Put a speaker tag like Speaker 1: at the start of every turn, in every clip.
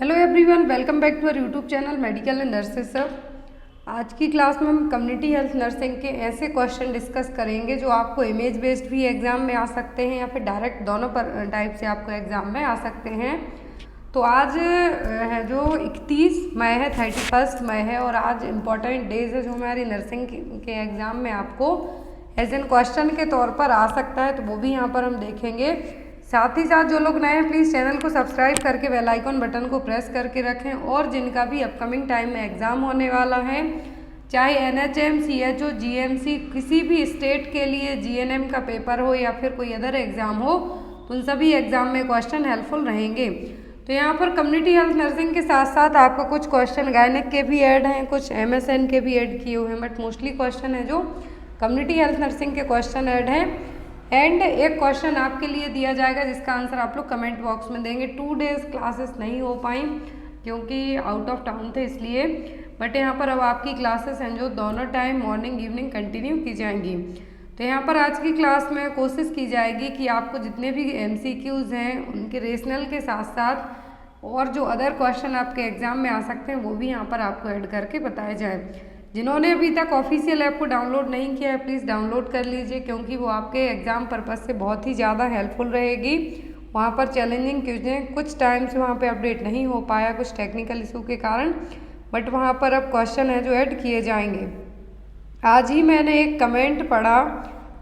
Speaker 1: Hello everyone, welcome back to our YouTube channel medical and nurses sir. आज की class में हम community health nursing के ऐसे क्वेश्चन डिस्कस करेंगे जो आपको इमेज बेस्ड भी एग्जाम में आ सकते हैं या फिर डायरेक्ट दोनों पर टाइप से आपको एग्जाम में आ सकते हैं। तो आज है जो 31 मई है, 31 मई है और आज इम्पॉर्टेंट डेज है जो हमारी नर्सिंग के एग्ज़ाम में आपको एज एन क्वेश्चन के तौर पर आ सकता है, तो वो भी यहाँ पर हम देखेंगे। साथ ही साथ जो लोग नए हैं प्लीज़ चैनल को सब्सक्राइब करके बेल आइकन बटन को प्रेस करके रखें और जिनका भी अपकमिंग टाइम में एग्ज़ाम होने वाला है, चाहे NHM, CHO, GMC किसी भी स्टेट के लिए GNM का पेपर हो या फिर कोई अदर एग्ज़ाम हो, तो उन सभी एग्ज़ाम में क्वेश्चन हेल्पफुल रहेंगे। तो यहाँ पर कम्युनिटी हेल्थ नर्सिंग के साथ साथ आपका कुछ क्वेश्चन गायनिक के भी ऐड हैं, कुछ MSN के भी ऐड किए हुए हैं, बट मोस्टली क्वेश्चन है जो कम्युनिटी हेल्थ नर्सिंग के क्वेश्चन ऐड हैं। एंड एक क्वेश्चन आपके लिए दिया जाएगा जिसका आंसर आप लोग कमेंट बॉक्स में देंगे। 2 डेज क्लासेस नहीं हो पाई क्योंकि आउट ऑफ टाउन थे इसलिए, बट यहाँ पर अब आपकी क्लासेस हैं जो दोनों टाइम मॉर्निंग इवनिंग कंटिन्यू की जाएंगी। तो यहाँ पर आज की क्लास में कोशिश की जाएगी कि आपको जितने भी MCQs हैं उनके रेशनल के साथ साथ और जो अदर क्वेश्चन आपके एग्जाम में आ सकते हैं वो भी यहाँ पर आपको ऐड करके बताए जाए। जिन्होंने अभी तक ऑफिशियल ऐप को डाउनलोड नहीं किया है प्लीज़ डाउनलोड कर लीजिए, क्योंकि वो आपके एग्ज़ाम पर्पज़ से बहुत ही ज़्यादा हेल्पफुल रहेगी। वहाँ पर चैलेंजिंग क्वेश्चन कुछ टाइम से वहाँ पे अपडेट नहीं हो पाया कुछ टेक्निकल इशू के कारण, बट वहाँ पर अब क्वेश्चन है जो ऐड किए जाएंगे। आज ही मैंने एक कमेंट पढ़ा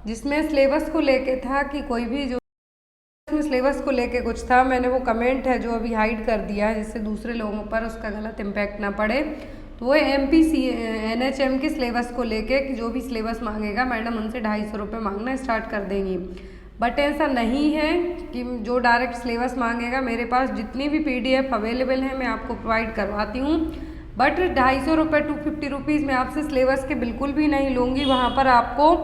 Speaker 1: जिसमें सिलेबस को लेके था कि कोई भी जो सिलेबस को लेके कुछ था, मैंने वो कमेंट है जो अभी हाइड कर दिया है जिससे दूसरे लोगों पर उसका गलत इम्पैक्ट ना पड़े। तो वो NHM के सिलेबस को लेके कि जो भी सिलेबस मांगेगा मैडम उनसे 250 रुपये मांगना स्टार्ट कर देंगी, बट ऐसा नहीं है कि जो डायरेक्ट सिलेबस मांगेगा। मेरे पास जितनी भी PDF अवेलेबल है मैं आपको प्रोवाइड करवाती हूँ, बट 250 रुपये 250 रुपीज़ में आपसे सिलेबस के बिल्कुल भी नहीं लूँगी। वहाँ पर आपको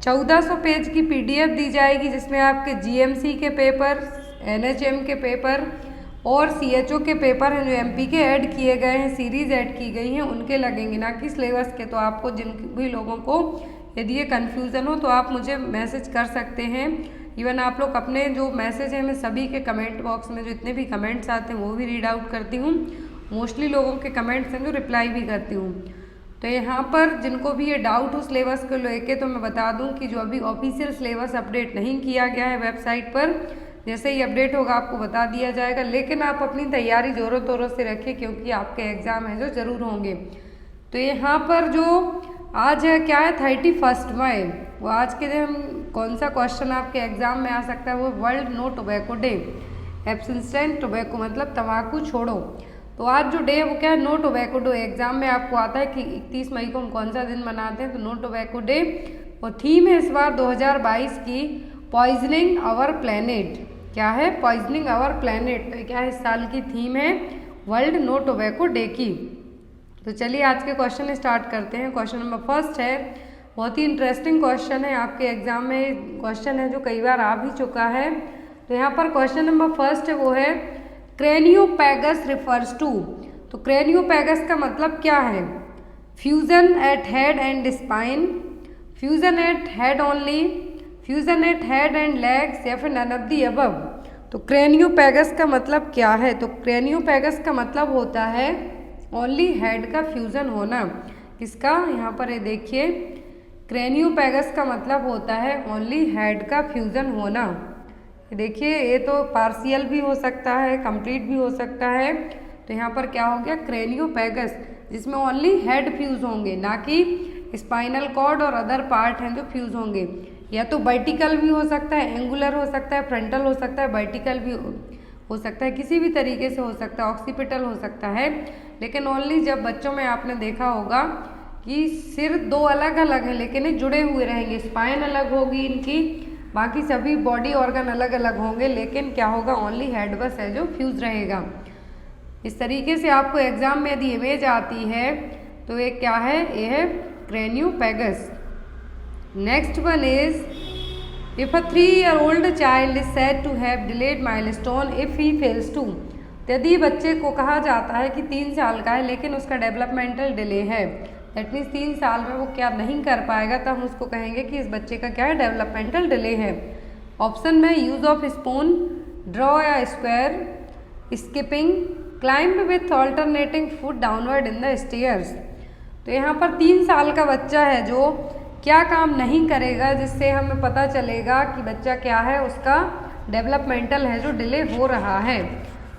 Speaker 1: 1400 पेज की PDF दी जाएगी जिसमें आपके GMC के पेपर, NHM के पेपर और CHO के पेपर हैं जो MP के ऐड किए गए हैं, सीरीज़ ऐड की गई हैं उनके लगेंगे, ना कि सिलेबस के। तो आपको जिन भी लोगों को यदि ये कन्फ्यूज़न हो तो आप मुझे मैसेज कर सकते हैं। इवन आप लोग अपने जो मैसेज हैं मैं सभी के कमेंट बॉक्स में जो इतने भी कमेंट्स आते हैं वो भी रीड आउट करती हूँ। मोस्टली लोगों के कमेंट्स हैं जो रिप्लाई भी करती हूँ। तो यहाँ पर जिनको भी ये डाउट हो सिलेबस को लेके तो मैं बता दूँ कि जो अभी ऑफिशियल सिलेबस अपडेट नहीं किया गया है वेबसाइट पर, जैसे ही अपडेट होगा आपको बता दिया जाएगा। लेकिन आप अपनी तैयारी ज़ोरों तोरों से रखें क्योंकि आपके एग्ज़ाम है जो ज़रूर होंगे। तो यहाँ पर जो आज है क्या है 31 मई, वो आज के दिन कौन सा क्वेश्चन आपके एग्ज़ाम में आ सकता है, वो world no tobacco day. Abstinent tobacco मतलब तम्बाकू छोड़ो। तो आज जो डे है वो क्या है, नो टोबैको डे। एग्जाम में आपको आता है कि 31 मई को हम कौन सा दिन मनाते हैं, तो नो टोबैको डे। और थीम है इस बार 2022 की पॉइजनिंग आवर प्लेनेट। क्या है, पॉइजनिंग आवर प्लेनेट। तो क्या है, इस साल की थीम है वर्ल्ड नो टोबैको डे की। तो चलिए आज के क्वेश्चन स्टार्ट करते हैं। क्वेश्चन नंबर फर्स्ट है, बहुत ही इंटरेस्टिंग क्वेश्चन है, आपके एग्जाम में क्वेश्चन है जो कई बार आ भी चुका है। तो यहाँ पर क्वेश्चन नंबर फर्स्ट है वो है क्रेनियोपैगस रिफर्स टू। तो क्रेनियोपैगस का मतलब क्या है, fusion eight head and spine, fusion eight head only, fusion eight head and legs, या फिर नन ऑफ दी अबव। तो क्रेनियोपैगस का मतलब क्या है, तो क्रेनियोपैगस का मतलब होता है ओनली हेड का फ्यूजन होना। किसका, यहाँ पर ये देखिए, क्रेनियोपैगस का मतलब होता है ओनली हेड का फ्यूजन होना। देखिए ये तो पार्शियल भी हो सकता है, कंप्लीट भी हो सकता है। तो यहाँ पर क्या हो गया, क्रेनियोपैगस, जिसमें ओनली हेड फ्यूज होंगे, ना कि स्पाइनल कॉर्ड और अदर पार्ट हैं जो फ्यूज होंगे। या तो वर्टिकल भी हो सकता है, एंगुलर हो सकता है, फ्रंटल हो सकता है, वर्टिकल भी हो सकता है, किसी भी तरीके से हो सकता है, ऑक्सीपिटल हो सकता है। लेकिन ओनली जब बच्चों में आपने देखा होगा कि सिर 2 अलग अलग हैं लेकिन ये जुड़े हुए रहेंगे, स्पाइन अलग होगी इनकी, बाकी सभी बॉडी ऑर्गन अलग अलग होंगे, लेकिन क्या होगा, ओनली हेड बस है जो फ्यूज रहेगा। इस तरीके से आपको एग्जाम में यदि इमेज आती है तो ये क्या है, ये है craniopagus. Next one is if a 3-year-old child is said to have delayed milestone if he fails to। यदि बच्चे को कहा जाता है कि 3 साल का है लेकिन उसका डेवलपमेंटल डिले है, दैट मीन्स 3 साल में वो क्या नहीं कर पाएगा, तो हम उसको कहेंगे कि इस बच्चे का क्या है, डेवलपमेंटल डिले है। ऑप्शन में यूज ऑफ स्पून, ड्रॉ या square, skipping, climb with alternating foot downward in the stairs. तो यहाँ पर 3 साल का बच्चा है जो क्या काम नहीं करेगा जिससे हमें पता चलेगा कि बच्चा क्या है, उसका डेवलपमेंटल है जो डिले हो रहा है।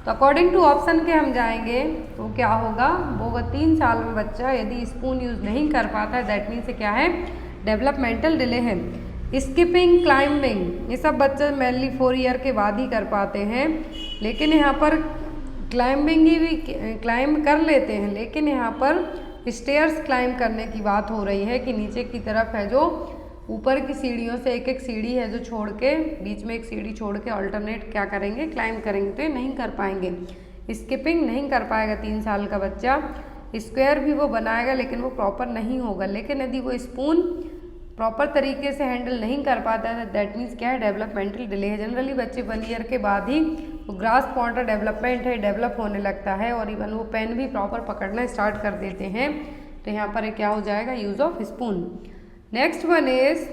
Speaker 1: तो अकॉर्डिंग टू ऑप्शन के हम जाएंगे तो क्या होगा, वो होगा 3 साल में बच्चा यदि स्पून यूज़ नहीं कर पाता है, दैट मीन्स क्या है, डेवलपमेंटल डिले है। स्किपिंग, क्लाइंबिंग, ये सब बच्चे मेनली 4 ईयर के बाद ही कर पाते हैं, लेकिन यहाँ पर क्लाइंबिंग ही भी क्लाइंब कर लेते हैं, लेकिन यहाँ पर स्टेयर्स क्लाइंब करने की बात हो रही है कि नीचे की तरफ है जो ऊपर की सीढ़ियों से एक एक सीढ़ी है जो छोड़ के, बीच में एक सीढ़ी छोड़ के अल्टरनेट क्या करेंगे, क्लाइंब करेंगे, तो ये नहीं कर पाएंगे। स्किपिंग नहीं कर पाएगा 3 साल का बच्चा। स्क्वायर भी वो बनाएगा लेकिन वो प्रॉपर नहीं होगा। लेकिन यदि वो स्पून प्रॉपर तरीके से हैंडल नहीं कर पाता है, दैट मीन्स क्या है, डेवलपमेंटल डिले है। जनरली बच्चे 1 ईयर के बाद ही वो ग्रास्प मोटर डेवलपमेंट है, डेवलप होने लगता है और इवन वो पेन भी प्रॉपर पकड़ना स्टार्ट कर देते हैं। तो यहाँ पर क्या हो जाएगा, use of spoon. Next one is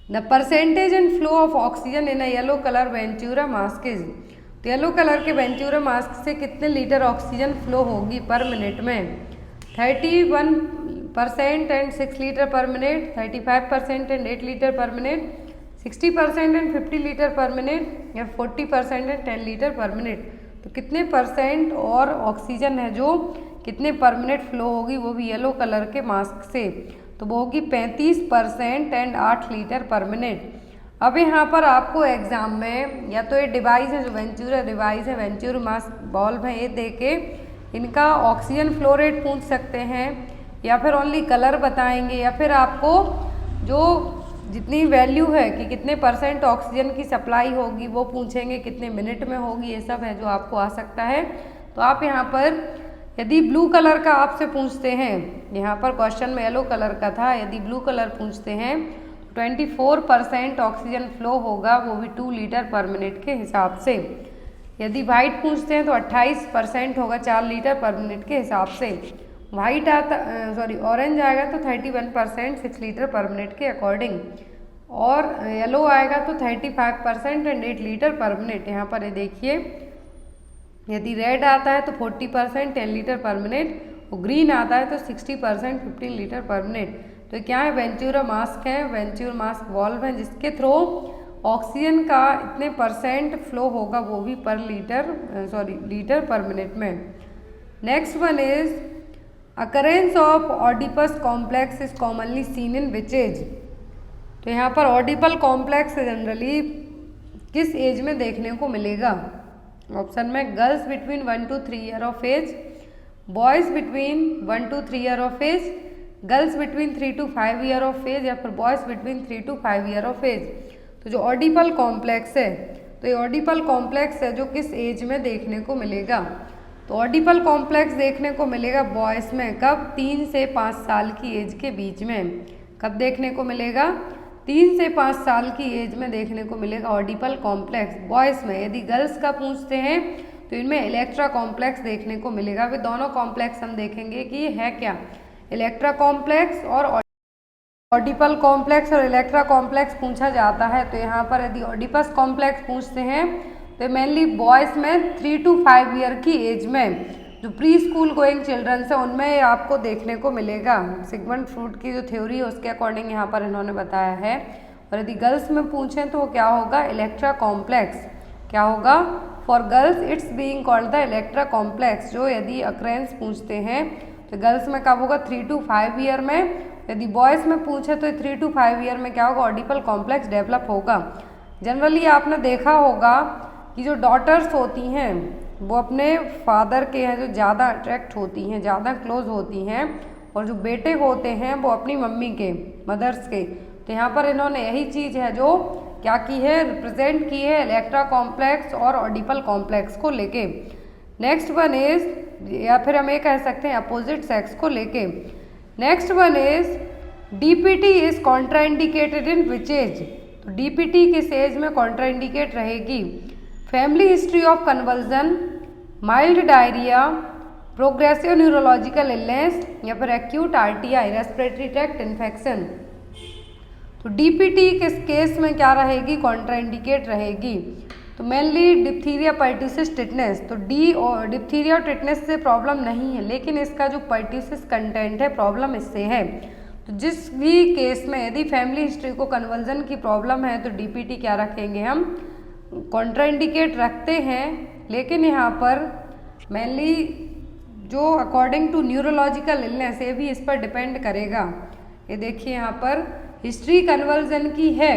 Speaker 1: the percentage and flow of oxygen in a yellow colour venturi mask is. तो येलो कलर के वेंचूरा मास्क से कितने लीटर ऑक्सीजन फ्लो होगी पर मिनट में? 31% and 6 litre per minute, 35% and 8 litre per minute, 60% and 50 litre per minute, या 40% and 10 litre per minute. तो कितने परसेंट और ऑक्सीजन है जो कितने पर मिनट फ्लो होगी, वो भी येलो कलर के मास्क से? तो वो होगी 35% एंड 8 लीटर पर मिनट। अब यहाँ पर आपको एग्जाम में या तो ये डिवाइस है जो वेंचूरा डिवाइस है, वेंचूरा मास्क बॉल्ब है, ये दे के इनका ऑक्सीजन फ्लो रेट पूछ सकते हैं, या फिर ओनली कलर बताएंगे, या फिर आपको जो जितनी वैल्यू है कि कितने परसेंट ऑक्सीजन की सप्लाई होगी वो पूछेंगे, कितने मिनट में होगी, ये सब है जो आपको आ सकता है। तो आप यहाँ पर यदि ब्लू कलर का आपसे पूछते हैं, यहाँ पर क्वेश्चन में येलो कलर का था, यदि ब्लू कलर पूछते हैं 24% ऑक्सीजन फ्लो होगा, वो भी 2 लीटर पर मिनट के हिसाब से। यदि वाइट पूछते हैं तो 28% होगा 4 लीटर पर मिनट के हिसाब से। वाइट आता ऑरेंज आएगा तो 31% 6 लीटर पर मिनट के अकॉर्डिंग, और येलो आएगा तो 35% एंड 8 लीटर पर मिनट। यहाँ पर ये देखिए, यदि रेड आता है तो 40% 10 लीटर पर मिनट, और ग्रीन आता है तो 60% 15 लीटर पर मिनट। तो क्या है, वेंचूरा मास्क है, वेंचूरा मास्क वॉल्व है जिसके थ्रू ऑक्सीजन का इतने परसेंट फ्लो होगा, वो भी पर लीटर पर मिनट में। Next one is occurrence of Oedipus complex is commonly seen in which age. तो यहाँ पर ऑडिपल कॉम्प्लेक्स जनरली किस एज में देखने को मिलेगा? ऑप्शन में girls between 1 to 3 year of age, boys between 1 to 3 year of age, girls between 3 to 5 year of age, या फिर boys between 3 to 5 year of age. तो जो ऑडिपल कॉम्प्लेक्स है, तो ये ऑडिपल कॉम्प्लेक्स है जो किस एज में देखने को मिलेगा? तो ऑडिपल कॉम्प्लेक्स देखने को मिलेगा बॉयज़ में, कब? 3 से 5 साल की एज के बीच में। कब देखने को मिलेगा? 3 से 5 साल की एज में देखने को मिलेगा ऑडिपल कॉम्प्लेक्स बॉयज़ में। यदि गर्ल्स का पूछते हैं तो इनमें इलेक्ट्रा कॉम्प्लेक्स देखने को मिलेगा। वे दोनों कॉम्प्लेक्स हम देखेंगे कि ये है क्या, इलेक्ट्रा कॉम्प्लेक्स और ऑडिपल कॉम्प्लेक्स। और इलेक्ट्रा कॉम्प्लेक्स पूछा जाता है तो यहाँ पर यदि ऑडिपस कॉम्प्लेक्स पूछते हैं तो मेनली बॉयज़ में 3 to 5 ईयर की एज में, जो प्री स्कूल गोइंग चिल्ड्रंस है उनमें आपको देखने को मिलेगा। सिगमंड फ्रूड की जो थ्योरी है उसके अकॉर्डिंग यहाँ पर इन्होंने बताया है। और यदि गर्ल्स में पूछें तो क्या होगा, इलेक्ट्रा कॉम्प्लेक्स। क्या होगा? For girls it's being called the Electra complex. जो यदि अक्रेंस पूछते हैं तो गर्ल्स में कब होगा? 3 to 5 ईयर में। यदि बॉयज़ में पूछे तो 3 to 5 ईयर में क्या होगा, ऑडिपल कॉम्प्लेक्स डेवलप होगा। जनरली आपने देखा होगा कि जो डॉटर्स होती हैं वो अपने फादर के हैं जो ज़्यादा अट्रैक्ट होती हैं, ज़्यादा क्लोज होती हैं, और जो बेटे होते हैं वो अपनी मम्मी के, मदर्स के। तो यहाँ पर इन्होंने यही चीज़ है जो क्या की है, रिप्रेजेंट की है इलेक्ट्रा कॉम्प्लेक्स और ऑडिपल कॉम्प्लेक्स को लेके। नेक्स्ट वन इज, या फिर हम ये कह सकते हैं अपोजिट सेक्स को लेके। Next one is DPT is contraindicated in which age. तो डीपीटी किस एज में कॉन्ट्राइंडिकेट रहेगी? Family history of convulsion, mild diarrhoea, progressive neurological illness, या फिर acute RTI respiratory tract infection. तो डीपीटी किस केस में क्या रहेगी, कॉन्ट्राइंडिकेट रहेगी? तो मेनली डिप्थीरिया, पर्ट्यूसिस, टिटनेस। तो डी और डिप्थीरिया और टिटनेस से प्रॉब्लम नहीं है, लेकिन इसका जो पर्ट्यूसिस कंटेंट है प्रॉब्लम इससे है। तो जिस भी केस में यदि फैमिली हिस्ट्री को कन्वर्जन की प्रॉब्लम है तो डीपीटी क्या रखेंगे हम, कॉन्ट्राइंडिकेट रखते हैं। लेकिन यहाँ पर मेनली जो अकॉर्डिंग टू न्यूरोलॉजिकल इलनेस, ये भी इस पर डिपेंड करेगा। ये देखिए यहाँ पर हिस्ट्री कन्वर्जन की है,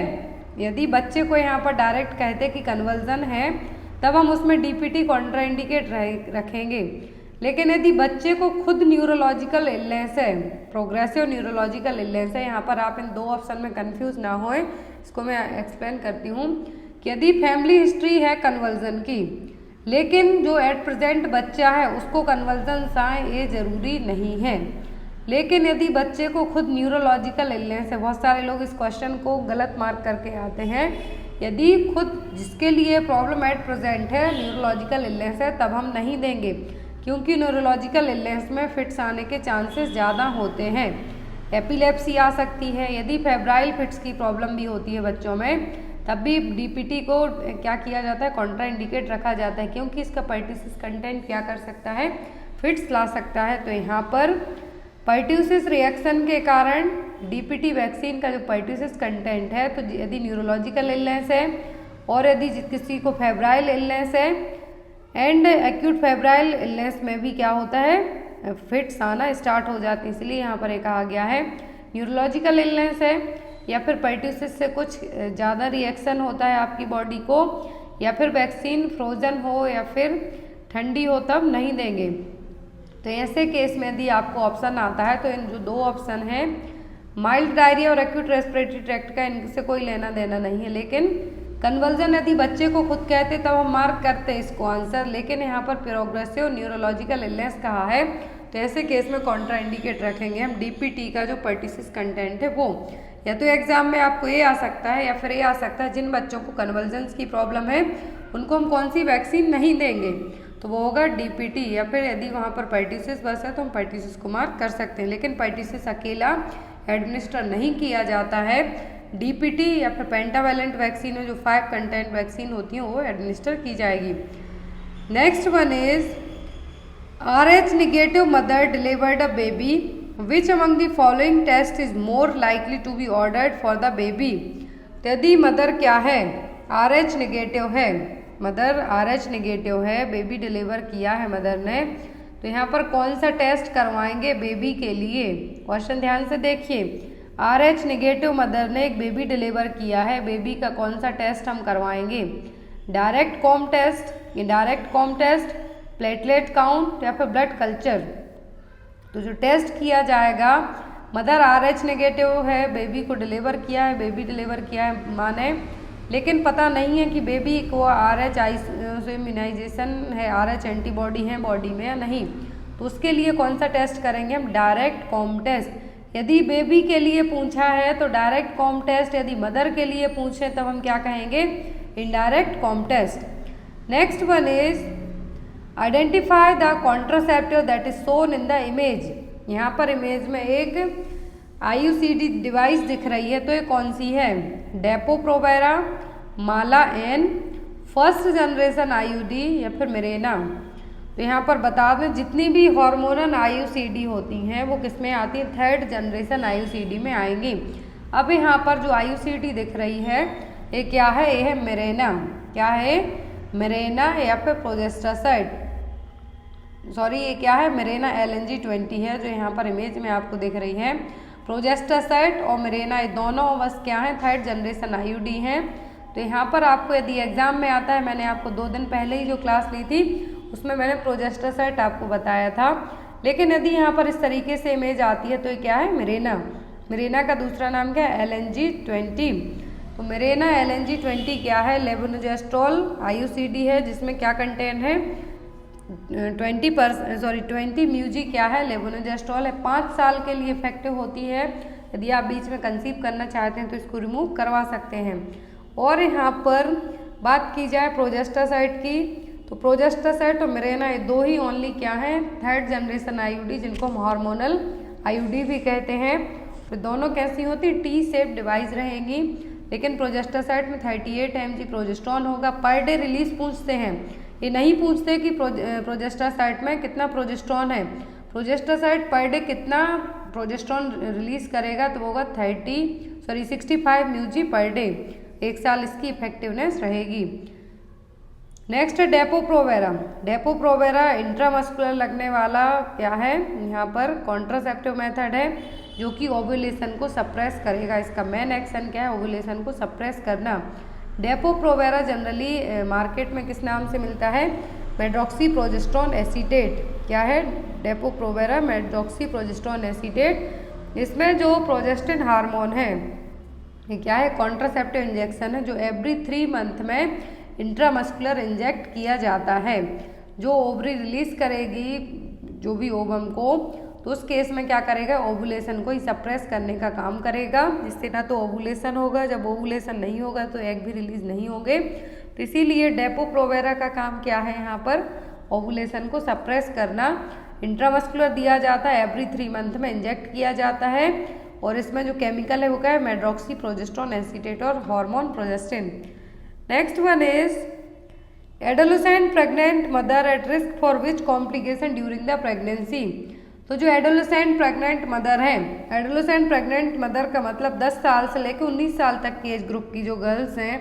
Speaker 1: यदि बच्चे को यहाँ पर डायरेक्ट कहते कि कन्वर्जन है तब हम उसमें डीपीटी कॉन्ट्राइंडिकेट रखेंगे। लेकिन यदि बच्चे को खुद न्यूरोलॉजिकल इलनेस है, प्रोग्रेसिव न्यूरोलॉजिकल इलनेस है, यहाँ पर आप इन दो ऑप्शन में कंफ्यूज ना होए, इसको मैं एक्सप्लेन करती हूँ कि यदि फैमिली हिस्ट्री है कन्वर्जन की, लेकिन जो एट प्रेजेंट बच्चा है उसको कन्वर्जन आए, ये जरूरी नहीं है। लेकिन यदि बच्चे को खुद न्यूरोलॉजिकल इलनेस है, बहुत सारे लोग इस क्वेश्चन को गलत मार्क करके आते हैं, यदि खुद जिसके लिए प्रॉब्लम एट प्रेजेंट है न्यूरोलॉजिकल इलनेस है तब हम नहीं देंगे, क्योंकि न्यूरोलॉजिकल इलनेस में फिट्स आने के चांसेस ज़्यादा होते हैं। एपिलेप्सी आ सकती है, यदि फेब्राइल फिट्स की प्रॉब्लम भी होती है बच्चों में तब भी डीपीटी को क्या किया जाता है, कॉन्ट्राइंडिकेट रखा जाता है, क्योंकि इसका पर्ट्यूसिस कंटेंट क्या कर सकता है, फिट्स ला सकता है। तो यहाँ पर पर्ट्यूसिस रिएक्शन के कारण डीपीटी वैक्सीन का जो पर्ट्यूसिस कंटेंट है, तो यदि न्यूरोलॉजिकल इलनेस है और यदि किसी को फेब्राइल इलनेस है एंड एक्यूट फेब्राइल इलनेस में भी क्या होता है, फिट्स आना स्टार्ट हो जाती है। इसलिए यहाँ पर ये कहा गया है न्यूरोलॉजिकल इलनेस है या फिर पर्ट्यूसिस से कुछ ज़्यादा रिएक्शन होता है आपकी बॉडी को, या फिर वैक्सीन फ्रोजन हो या फिर ठंडी हो तब नहीं देंगे। तो ऐसे केस में यदि आपको ऑप्शन आता है तो इन जो दो ऑप्शन हैं, माइल्ड डायरिया और एक्यूट रेस्पिरेटरी ट्रैक्ट का, इनसे कोई लेना देना नहीं है। लेकिन कन्वर्जन यदि बच्चे को खुद कहते तब हम मार्क करते इसको आंसर, लेकिन यहाँ पर प्रोग्रेसिव न्यूरोलॉजिकल इलनेस कहा है तो ऐसे केस में कॉन्ट्राइंडिकेट रखेंगे हम डीपीटी का जो पर्ट्यूसिस कंटेंट है वो। या तो एग्जाम में आपको ये आ सकता है या फिर ये आ सकता है, जिन बच्चों को कन्वर्जन्स की प्रॉब्लम है उनको हम कौन सी वैक्सीन नहीं देंगे, तो वो होगा डीपीटी। या फिर यदि वहाँ पर पर्ट्यूसिस बस है तो हम पर्ट्यूसिस को मार्क कर सकते हैं, लेकिन पर्ट्यूसिस अकेला एडमिनिस्टर नहीं किया जाता है। डीपीटी या फिर पेंटावैलेंट वैक्सीन में जो 5 कंटेंट वैक्सीन होती हैं वो एडमिनिस्टर की जाएगी। Next one is RH negative mother delivered a baby, which among the following test is more likely to be ordered for the baby. यदि मदर क्या है, RH नेगेटिव है, मदर RH नेगेटिव है, बेबी डिलीवर किया है mother ने, तो यहाँ पर कौन सा टेस्ट करवाएंगे बेबी के लिए। क्वेश्चन ध्यान से देखिए, RH नेगेटिव मदर ने एक बेबी डिलीवर किया है, बेबी का कौन सा टेस्ट हम करवाएंगे, direct Coombs test, indirect Coombs test, platelet count या फिर ब्लड कल्चर। तो जो टेस्ट किया जाएगा, मदर RH नेगेटिव है, बेबी को डिलीवर किया है, बेबी डिलीवर किया है माँ ने, लेकिन पता नहीं है कि बेबी को RH इम्यूनाइजेशन है, RH एंटीबॉडी है बॉडी में या नहीं, तो उसके लिए कौन सा टेस्ट करेंगे हम, डायरेक्ट कॉम टेस्ट। यदि बेबी के लिए पूछा है तो डायरेक्ट कॉम टेस्ट, यदि मदर के लिए पूछे तब हम क्या कहेंगे, indirect Coombs test. Next one is identify the contraceptive that is shown in the image. यहाँ पर इमेज में एक IUCD डिवाइस दिख रही है, तो ये कौन सी है, डेपो प्रोवेरा, माला एन, फर्स्ट जनरेशन IUD या फिर मिरेना। तो यहाँ पर बता दें जितनी भी हार्मोनल IUCD होती हैं वो किस में आती है, 3rd जनरेशन IUCD में आएंगी। अब यहाँ पर जो IUCD दिख रही है ये क्या है, ये है मिरेना, क्या है, मिरेना या फिर प्रोजेस्टासाइड, सॉरी ये क्या है, मिरेना LNG20 है जो यहाँ पर इमेज में आपको दिख रही है। प्रोजेस्टासाइड और मिरेना ये दोनों बस क्या है, 3rd जनरेशन IUD हैं। तो यहाँ पर आपको यदि एग्जाम में आता है, मैंने आपको 2 दिन पहले ही जो क्लास ली थी उसमें मैंने प्रोजेस्टासाइड आपको बताया था, लेकिन यदि यहाँ पर इस तरीके से इमेज आती है तो ये क्या है, मिरेना। मिरेना का दूसरा नाम क्या है, LNG20। तो मिरेना LNG20 क्या है, लेवोनोजेस्ट्रॉल IUCD है जिसमें क्या कंटेंट है, 20 म्यूजी क्या है, लेवोनोजेस्ट्रॉल है, 5 साल के लिए इफेक्टिव होती है। यदि आप बीच में कंसीव करना चाहते हैं तो इसको रिमूव करवा सकते हैं। और यहाँ पर बात की जाए प्रोजेस्टासाइड की, तो प्रोजेस्टासाइड और मिरेना ये 2 ही ओनली क्या हैं, 3rd जनरेशन IUD जिनको हम हार्मोनल IUD भी कहते हैं। तो दोनों कैसी होती, T शेप डिवाइस रहेंगी, लेकिन प्रोजेस्टासाइड में 38 mg प्रोजेस्टेरॉन होगा। पर डे रिलीज पूछते हैं, ये नहीं पूछते कि प्रोजेस्टासाइड में कितना प्रोजेस्टेरॉन है। प्रोजेस्टासाइड पर डे कितना प्रोजेस्टेरॉन रिलीज करेगा, तो वो होगा 65 mg पर डे। 1 साल इसकी इफेक्टिवनेस रहेगी। नेक्स्ट है डेपो-प्रोवेरा। डेपो-प्रोवेरा इंट्रामस्कुलर लगने वाला क्या है, यहाँ पर कॉन्ट्रासेप्टिव मेथड है जो कि ओव्यूलेशन को सप्रेस करेगा। इसका मेन एक्शन क्या है, ओव्यूलेशन को सप्रेस करना। डेपो-प्रोवेरा जनरली मार्केट में किस नाम से मिलता है, मेड्रॉक्सीप्रोजेस्टेरॉन एसीटेट। क्या है, डेपो-प्रोवेरा मेड्रॉक्सीप्रोजेस्टेरॉन एसीटेट। इसमें जो प्रोजेस्टिन हार्मोन है, ये क्या है, कॉन्ट्रासेप्टिव इंजेक्शन है जो एवरी 3 मंथ में इंट्रामस्कुलर इंजेक्ट किया जाता है। जो ओवरी रिलीज करेगी जो भी ओवम को, तो उस केस में क्या करेगा, ओवुलेशन को ही सप्रेस करने का काम करेगा, जिससे ना तो ओवुलेशन होगा, जब ओवुलेशन नहीं होगा तो एग भी रिलीज नहीं होंगे। तो इसीलिए डेपो-प्रोवेरा का काम क्या है, यहाँ पर ओवुलेशन को सप्रेस करना। इंट्रामस्कुलर दिया जाता है, एवरी 3 मंथ में इंजेक्ट किया जाता है, और इसमें जो केमिकल है वो क्या है, मेड्रॉक्सीप्रोजेस्टेरॉन एसीटेट और hormone progestin. Next one is adolescent pregnant mother at risk for which complication during the pregnancy. तो जो एडोलेसेंट प्रेग्नेंट मदर है, एडोलेसेंट प्रेग्नेंट मदर का मतलब 10 साल से लेकर 19 साल तक की एज ग्रुप की जो गर्ल्स हैं,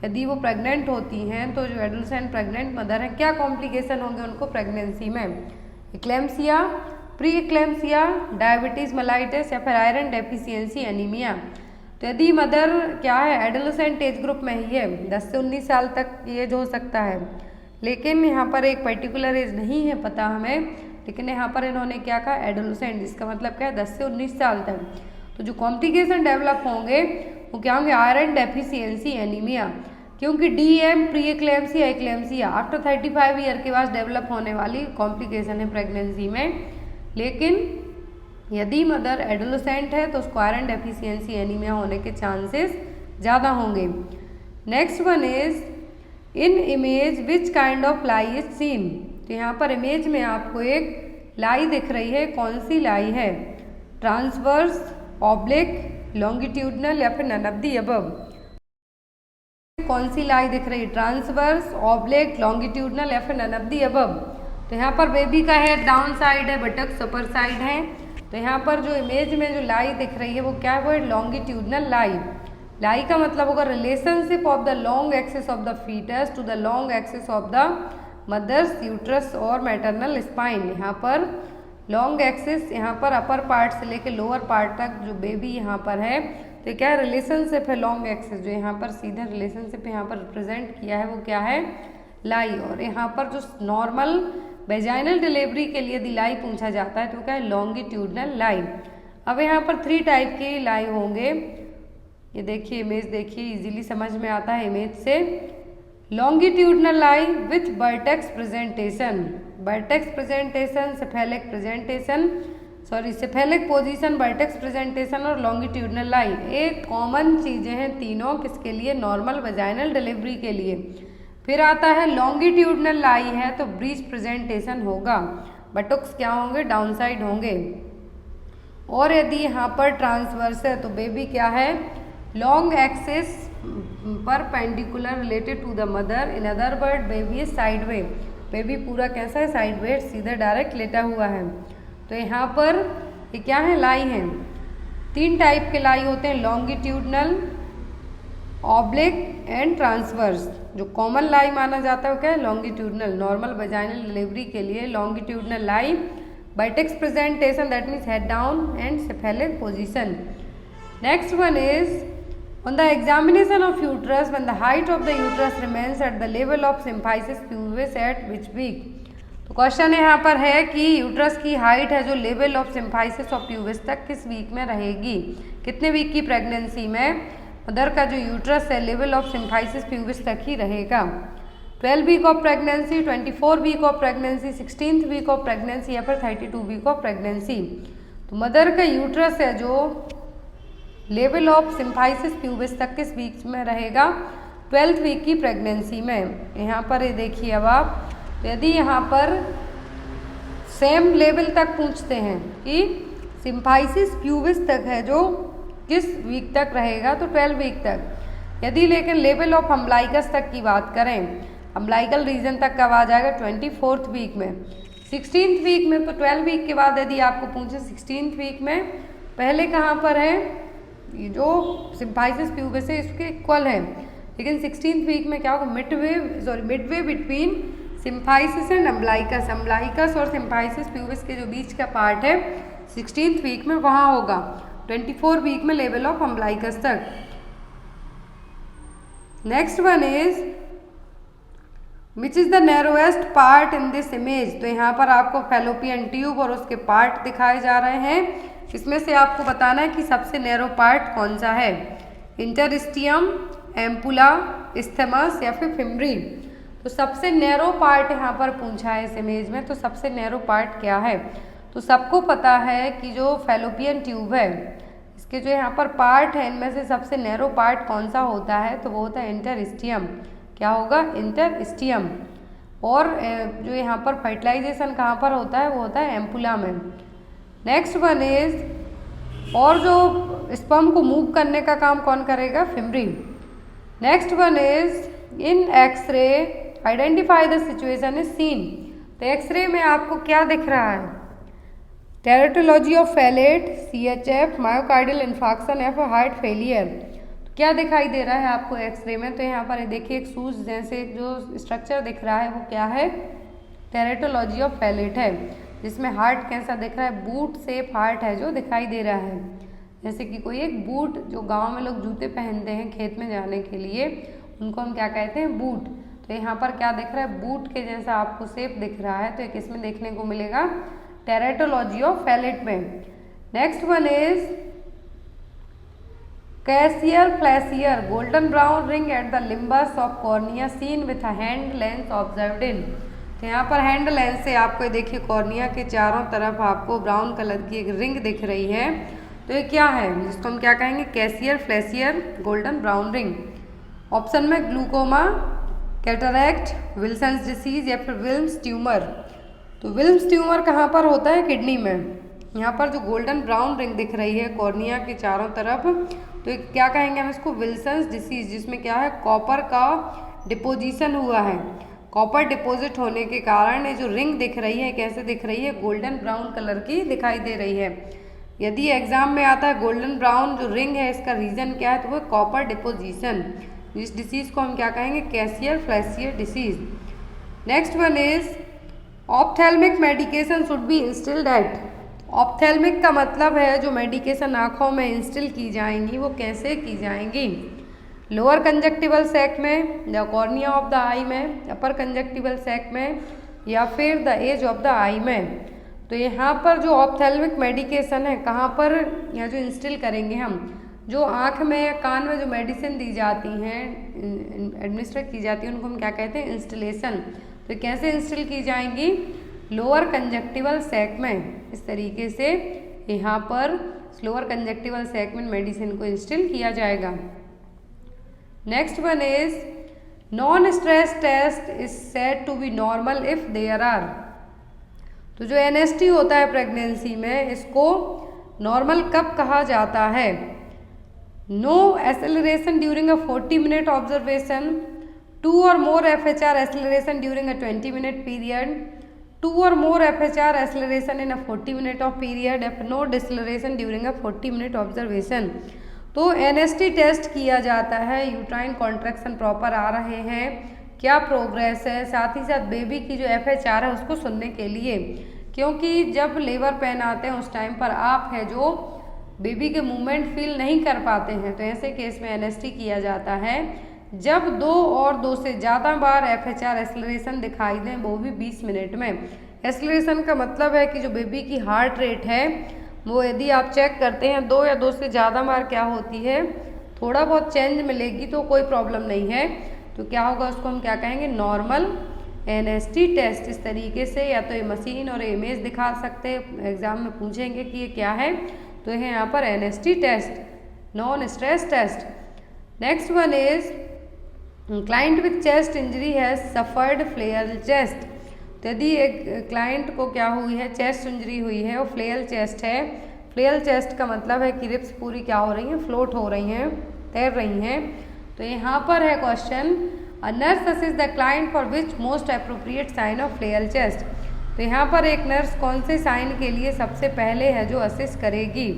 Speaker 1: यदि वो प्रेग्नेंट होती हैं, तो जो एडोलेसेंट प्रेग्नेंट मदर है, क्या कॉम्प्लिकेशन होंगे उनको प्रेगनेंसी में, eclampsia, pre eclampsia, diabetes mellitus या फिर आयरन डेफिशिएंसी एनीमिया। तो यदि मदर क्या है, एडोलेसेंट एज ग्रुप में ही है, 10 से 19 साल तक एज हो सकता है, लेकिन यहाँ पर एक पर्टिकुलर एज नहीं है पता हमें, लेकिन यहाँ पर इन्होंने क्या कहा, एडोलेसेंट, जिसका मतलब क्या है 10 से 19 साल तक। तो जो कॉम्प्लिकेशन डेवलप होंगे वो क्या होंगे, आयरन डेफिशिएंसी एनीमिया, क्योंकि DM pre eclampsia eclampsia after 35 year के बाद डेवलप होने वाली कॉम्प्लिकेशन है प्रेगनेंसी में। लेकिन यदि मदर एडोलेसेंट है तो उसको आयरन डेफिशिएंसी एनीमिया होने के चांसेस ज़्यादा होंगे। Next one is in image which kind of lie is seen. तो यहाँ पर इमेज में आपको एक लाई दिख रही है, कौन सी लाई है, ट्रांसवर्स, ऑब्लिक, लॉन्गिट्यूडनल या फिर नन ऑफ द अबव। कौन सी लाई दिख रही है, ट्रांसवर्स, ऑब्लिक, लॉन्गिट्यूडनल या फिर नन ऑफ द अबव। तो यहाँ पर बेबी का हेड डाउन साइड है, बटक अपर साइड है। तो यहाँ पर जो इमेज में जो लाई दिख रही है वो क्या है, वो है लॉन्गिट्यूडनल लाई। लाई का मतलब होगा relationship of the long axis of the fetus to the long axis of the mother's uterus और मैटरनल स्पाइन। यहाँ पर लॉन्ग एक्सिस, यहाँ पर अपर पार्ट से लेकर लोअर पार्ट तक जो बेबी यहाँ पर है, तो क्या है, रिलेशनशिप है लॉन्ग एक्सिस, जो यहाँ पर सीधा रिलेशनशिप यहाँ पर रिप्रेजेंट किया है वो क्या है, लाई। और यहाँ पर जो नॉर्मल वेजाइनल डिलीवरी के लिए यदि लाई पूछा जाता है तो क्या है, लॉन्गिट्यूडनल लाई। अब यहाँ पर 3 टाइप के लाई होंगे, ये देखिए इमेज देखिए, इजीली समझ में आता है इमेज से। Longitudinal lie with vertex presentation, vertex presentation, cephalic presentation, cephalic position, vertex presentation और लॉन्गिट्यूडनल लाई, एक कॉमन चीज़ें हैं तीनों, किसके लिए, नॉर्मल वेजाइनल डिलीवरी के लिए। फिर आता है लॉन्गिट्यूडनल लाई है तो ब्रीच प्रेजेंटेशन होगा, बटुक्स क्या होंगे, डाउन साइड होंगे। और यदि यहाँ पर ट्रांसवर्स है तो बेबी क्या है, long axis perpendicular related to the mother, in other word baby is sideways, baby पूरा कैसा है, साइडवे, सीधा डायरेक्ट लेटा हुआ है। तो यहाँ पर ये क्या है, लाई है। 3 टाइप के लाई होते हैं, लॉन्गिट्यूडनल, ऑब्लिक एंड ट्रांसवर्स। जो कॉमन लाई माना जाता है वो क्या है, लॉन्गिट्यूडनल, नॉर्मल वेजाइनल डिलीवरी के लिए longitudinal lie, vertex presentation that means head down and cephalic position. Next one is on the examination of uterus when the height of the uterus remains at the level of symphysis pubis at which week. तो question यहाँ पर है कि uterus की height है जो level of symphysis of pubis तक किस वीक में रहेगी, कितने वीक की प्रेगनेंसी में मदर का जो यूट्रस है लेवल ऑफ सिम्फाइसिस प्यूबिस तक ही रहेगा। 12 week of pregnancy, 24 week of pregnancy, 16th week of pregnancy या फिर 32 वीक ऑफ प्रेगनेंसी। तो मदर का यूट्रस है जो लेवल ऑफ सिम्फाइसिस प्यूबिस तक किस वीक में रहेगा, 12th वीक की प्रेगनेंसी में। यहाँ पर ये देखिए अब आप, तो यदि यहाँ पर सेम लेवल तक पूछते हैं कि सिम्फाइसिस प्यूबिस तक है जो किस वीक तक रहेगा, तो 12 वीक तक। यदि लेकिन लेवल ऑफ अम्बलाइकस तक की बात करें, अम्बलाइकल रीजन तक कब आ जाएगा, 24th वीक में। 16th वीक में तो 12 वीक के बाद यदि आपको पूछे 16th वीक में पहले कहाँ पर है, ये जो सिम्फाइसिस प्यूबिस है इसके इक्वल है, लेकिन 16th वीक में क्या होगा, Midway between symphysis and umbilicus, umbilicus और सिम्फाइसिस प्यूबिस के जो बीच का पार्ट है 16th वीक में वहाँ होगा। 24 वीक में लेवल ऑफ अम्बलाइकस तक। Next one is which is the narrowest part in this image. तो यहाँ पर आपको फैलोपियन ट्यूब और उसके पार्ट दिखाए जा रहे हैं। इसमें से आपको बताना है कि सबसे नैरो पार्ट कौन सा है, इंटरस्टियम, एम्पुला, इस्थेमस या फिर फिम्ब्री। तो सबसे नैरो पार्ट यहाँ पर पूछा है इस इमेज में, तो सबसे नैरो पार्ट क्या है, तो सबको पता है कि जो फैलोपियन ट्यूब है इसके जो यहाँ पर पार्ट है इनमें से सबसे नैरो पार्ट कौन सा होता है, तो वो होता है इंटरस्टियम। क्या होगा, इंटरस्टियम। और जो यहाँ पर फर्टिलाइजेशन कहाँ पर होता है, वो होता है एम्पुला में। नेक्स्ट वन इज, और जो स्पर्म को मूव करने का काम कौन करेगा, fimbriae. Next one is in x-ray identify the situation is seen. तो एक्सरे में आपको क्या दिख रहा है, teratology of Fallot, CHF, myocardial infarction या फिर हार्ट फेलियर। तो क्या दिखाई दे रहा है आपको एक्सरे में, तो यहाँ पर देखिए एक सूज जैसे जो स्ट्रक्चर दिख रहा है वो क्या है, टेरेटोलॉजी ऑफ फैलेट है, जिसमें हार्ट कैसा दिख रहा है, बूट शेप हार्ट है जो दिखाई दे रहा है, जैसे कि कोई एक बूट, जो गांव में लोग जूते पहनते हैं खेत में जाने के लिए, उनको हम क्या कहते हैं, बूट। तो यहाँ पर क्या दिख रहा है, बूट के जैसा आपको शेप दिख रहा है, तो एक इसमें देखने को मिलेगा टेरेटोलॉजी ऑफ फैलेट में। Next one is Kayser Fleischer golden brown ring at the limbus of cornea seen with a hand lens observed in. तो यहाँ पर हैंड लेंथ से आपको देखिए कॉर्निया के चारों तरफ आपको ब्राउन कलर की एक रिंग दिख रही है। तो ये क्या है, जिसको हम क्या कहेंगे, Kayser Fleischer golden brown ring. Option में ग्लूकोमा, कैटरैक्ट, विल्सन्स डिसीज या फिर विल्म्स ट्यूमर। तो विल्म्स ट्यूमर कहाँ पर होता है, किडनी में। यहाँ पर जो गोल्डन ब्राउन रिंग दिख रही है कॉर्निया के चारों तरफ, तो क्या कहेंगे हम इसको, विल्सन्स डिसीज, जिसमें क्या है, कॉपर का डिपोजिशन हुआ है। कॉपर डिपॉजिट होने के कारण ये जो रिंग दिख रही है कैसे दिख रही है, गोल्डन ब्राउन कलर की दिखाई दे रही है। यदि एग्जाम में आता है गोल्डन ब्राउन जो रिंग है इसका रीजन क्या है, तो वो कॉपर डिपोजिशन। इस डिसीज को हम क्या कहेंगे, Kayser Fleischer disease. Next one is ophthalmic medication should be instilled at. Ophthalmic का मतलब है जो मेडिकेशन आँखों में इंस्टिल की जाएंगी वो कैसे की जाएंगी, लोअर कंजक्टिवल सैक में, द कॉर्निया ऑफ द आई में, अपर कंजक्टिवल सैक में या फिर द एज ऑफ द आई में। तो यहाँ पर जो ऑप्थेल्मिक मेडिकेशन है कहाँ पर यहाँ जो इंस्टिल करेंगे हम, जो आँख में या कान में जो मेडिसिन दी जाती हैं, एडमिनिस्टर की जाती है, उनको हम क्या कहते हैं, इंस्टिलेशन। तो कैसे इंस्टिल की जाएंगी, लोअर कंजक्टिवल सैक में। इस तरीके से यहाँ पर लोअर कंजक्टिवल सैक में मेडिसिन को इंस्टिल किया जाएगा। Next one is non stress test is said to be normal if there are. तो जो NST होता है प्रेगनेंसी में, इसको नॉर्मल कब कहा जाता है, no acceleration during a 40 minute observation, 2 or more FHR acceleration during a 20 minute period, 2 or more FHR acceleration in a 40 minute of period, if no deceleration during a 40 minute observation। तो NST test किया जाता है, uterine contraction proper आ रहे हैं, क्या progress है, साथ ही साथ बेबी की जो FHR है उसको सुनने के लिए, क्योंकि जब लेबर पेन आते हैं उस टाइम पर आप है जो बेबी के मूवमेंट फील नहीं कर पाते हैं, तो ऐसे केस में NST किया जाता है जब 2 और 2 से ज़्यादा बार FHR एक्सेलरेशन दिखाई दें, वो भी 20 मिनट में। एक्सेलरेशन का मतलब है कि जो बेबी की हार्ट रेट है वो यदि आप चेक करते हैं 2 या 2 से ज़्यादा बार क्या होती है, थोड़ा बहुत चेंज मिलेगी तो कोई प्रॉब्लम नहीं है। तो क्या होगा, उसको हम क्या कहेंगे, नॉर्मल NST टेस्ट। इस तरीके से या तो ये मशीन और इमेज दिखा सकते हैं, एग्जाम में पूछेंगे कि ये क्या है, तो ये यहाँ पर NST test, non stress test. Next one is client with chest injury has suffered flail chest. तो यदि एक क्लाइंट को क्या हुई है, चेस्ट इंजरी हुई है और फ्लेयर चेस्ट है, फ्लेयर चेस्ट का मतलब है कि रिब्स पूरी क्या हो रही हैं, फ्लोट हो रही हैं, तैर रही हैं। तो यहाँ पर है question, a nurse assist the client for which most appropriate sign of flail chest. तो यहाँ पर एक नर्स कौन से साइन के लिए सबसे पहले है जो असिस्ट करेगी?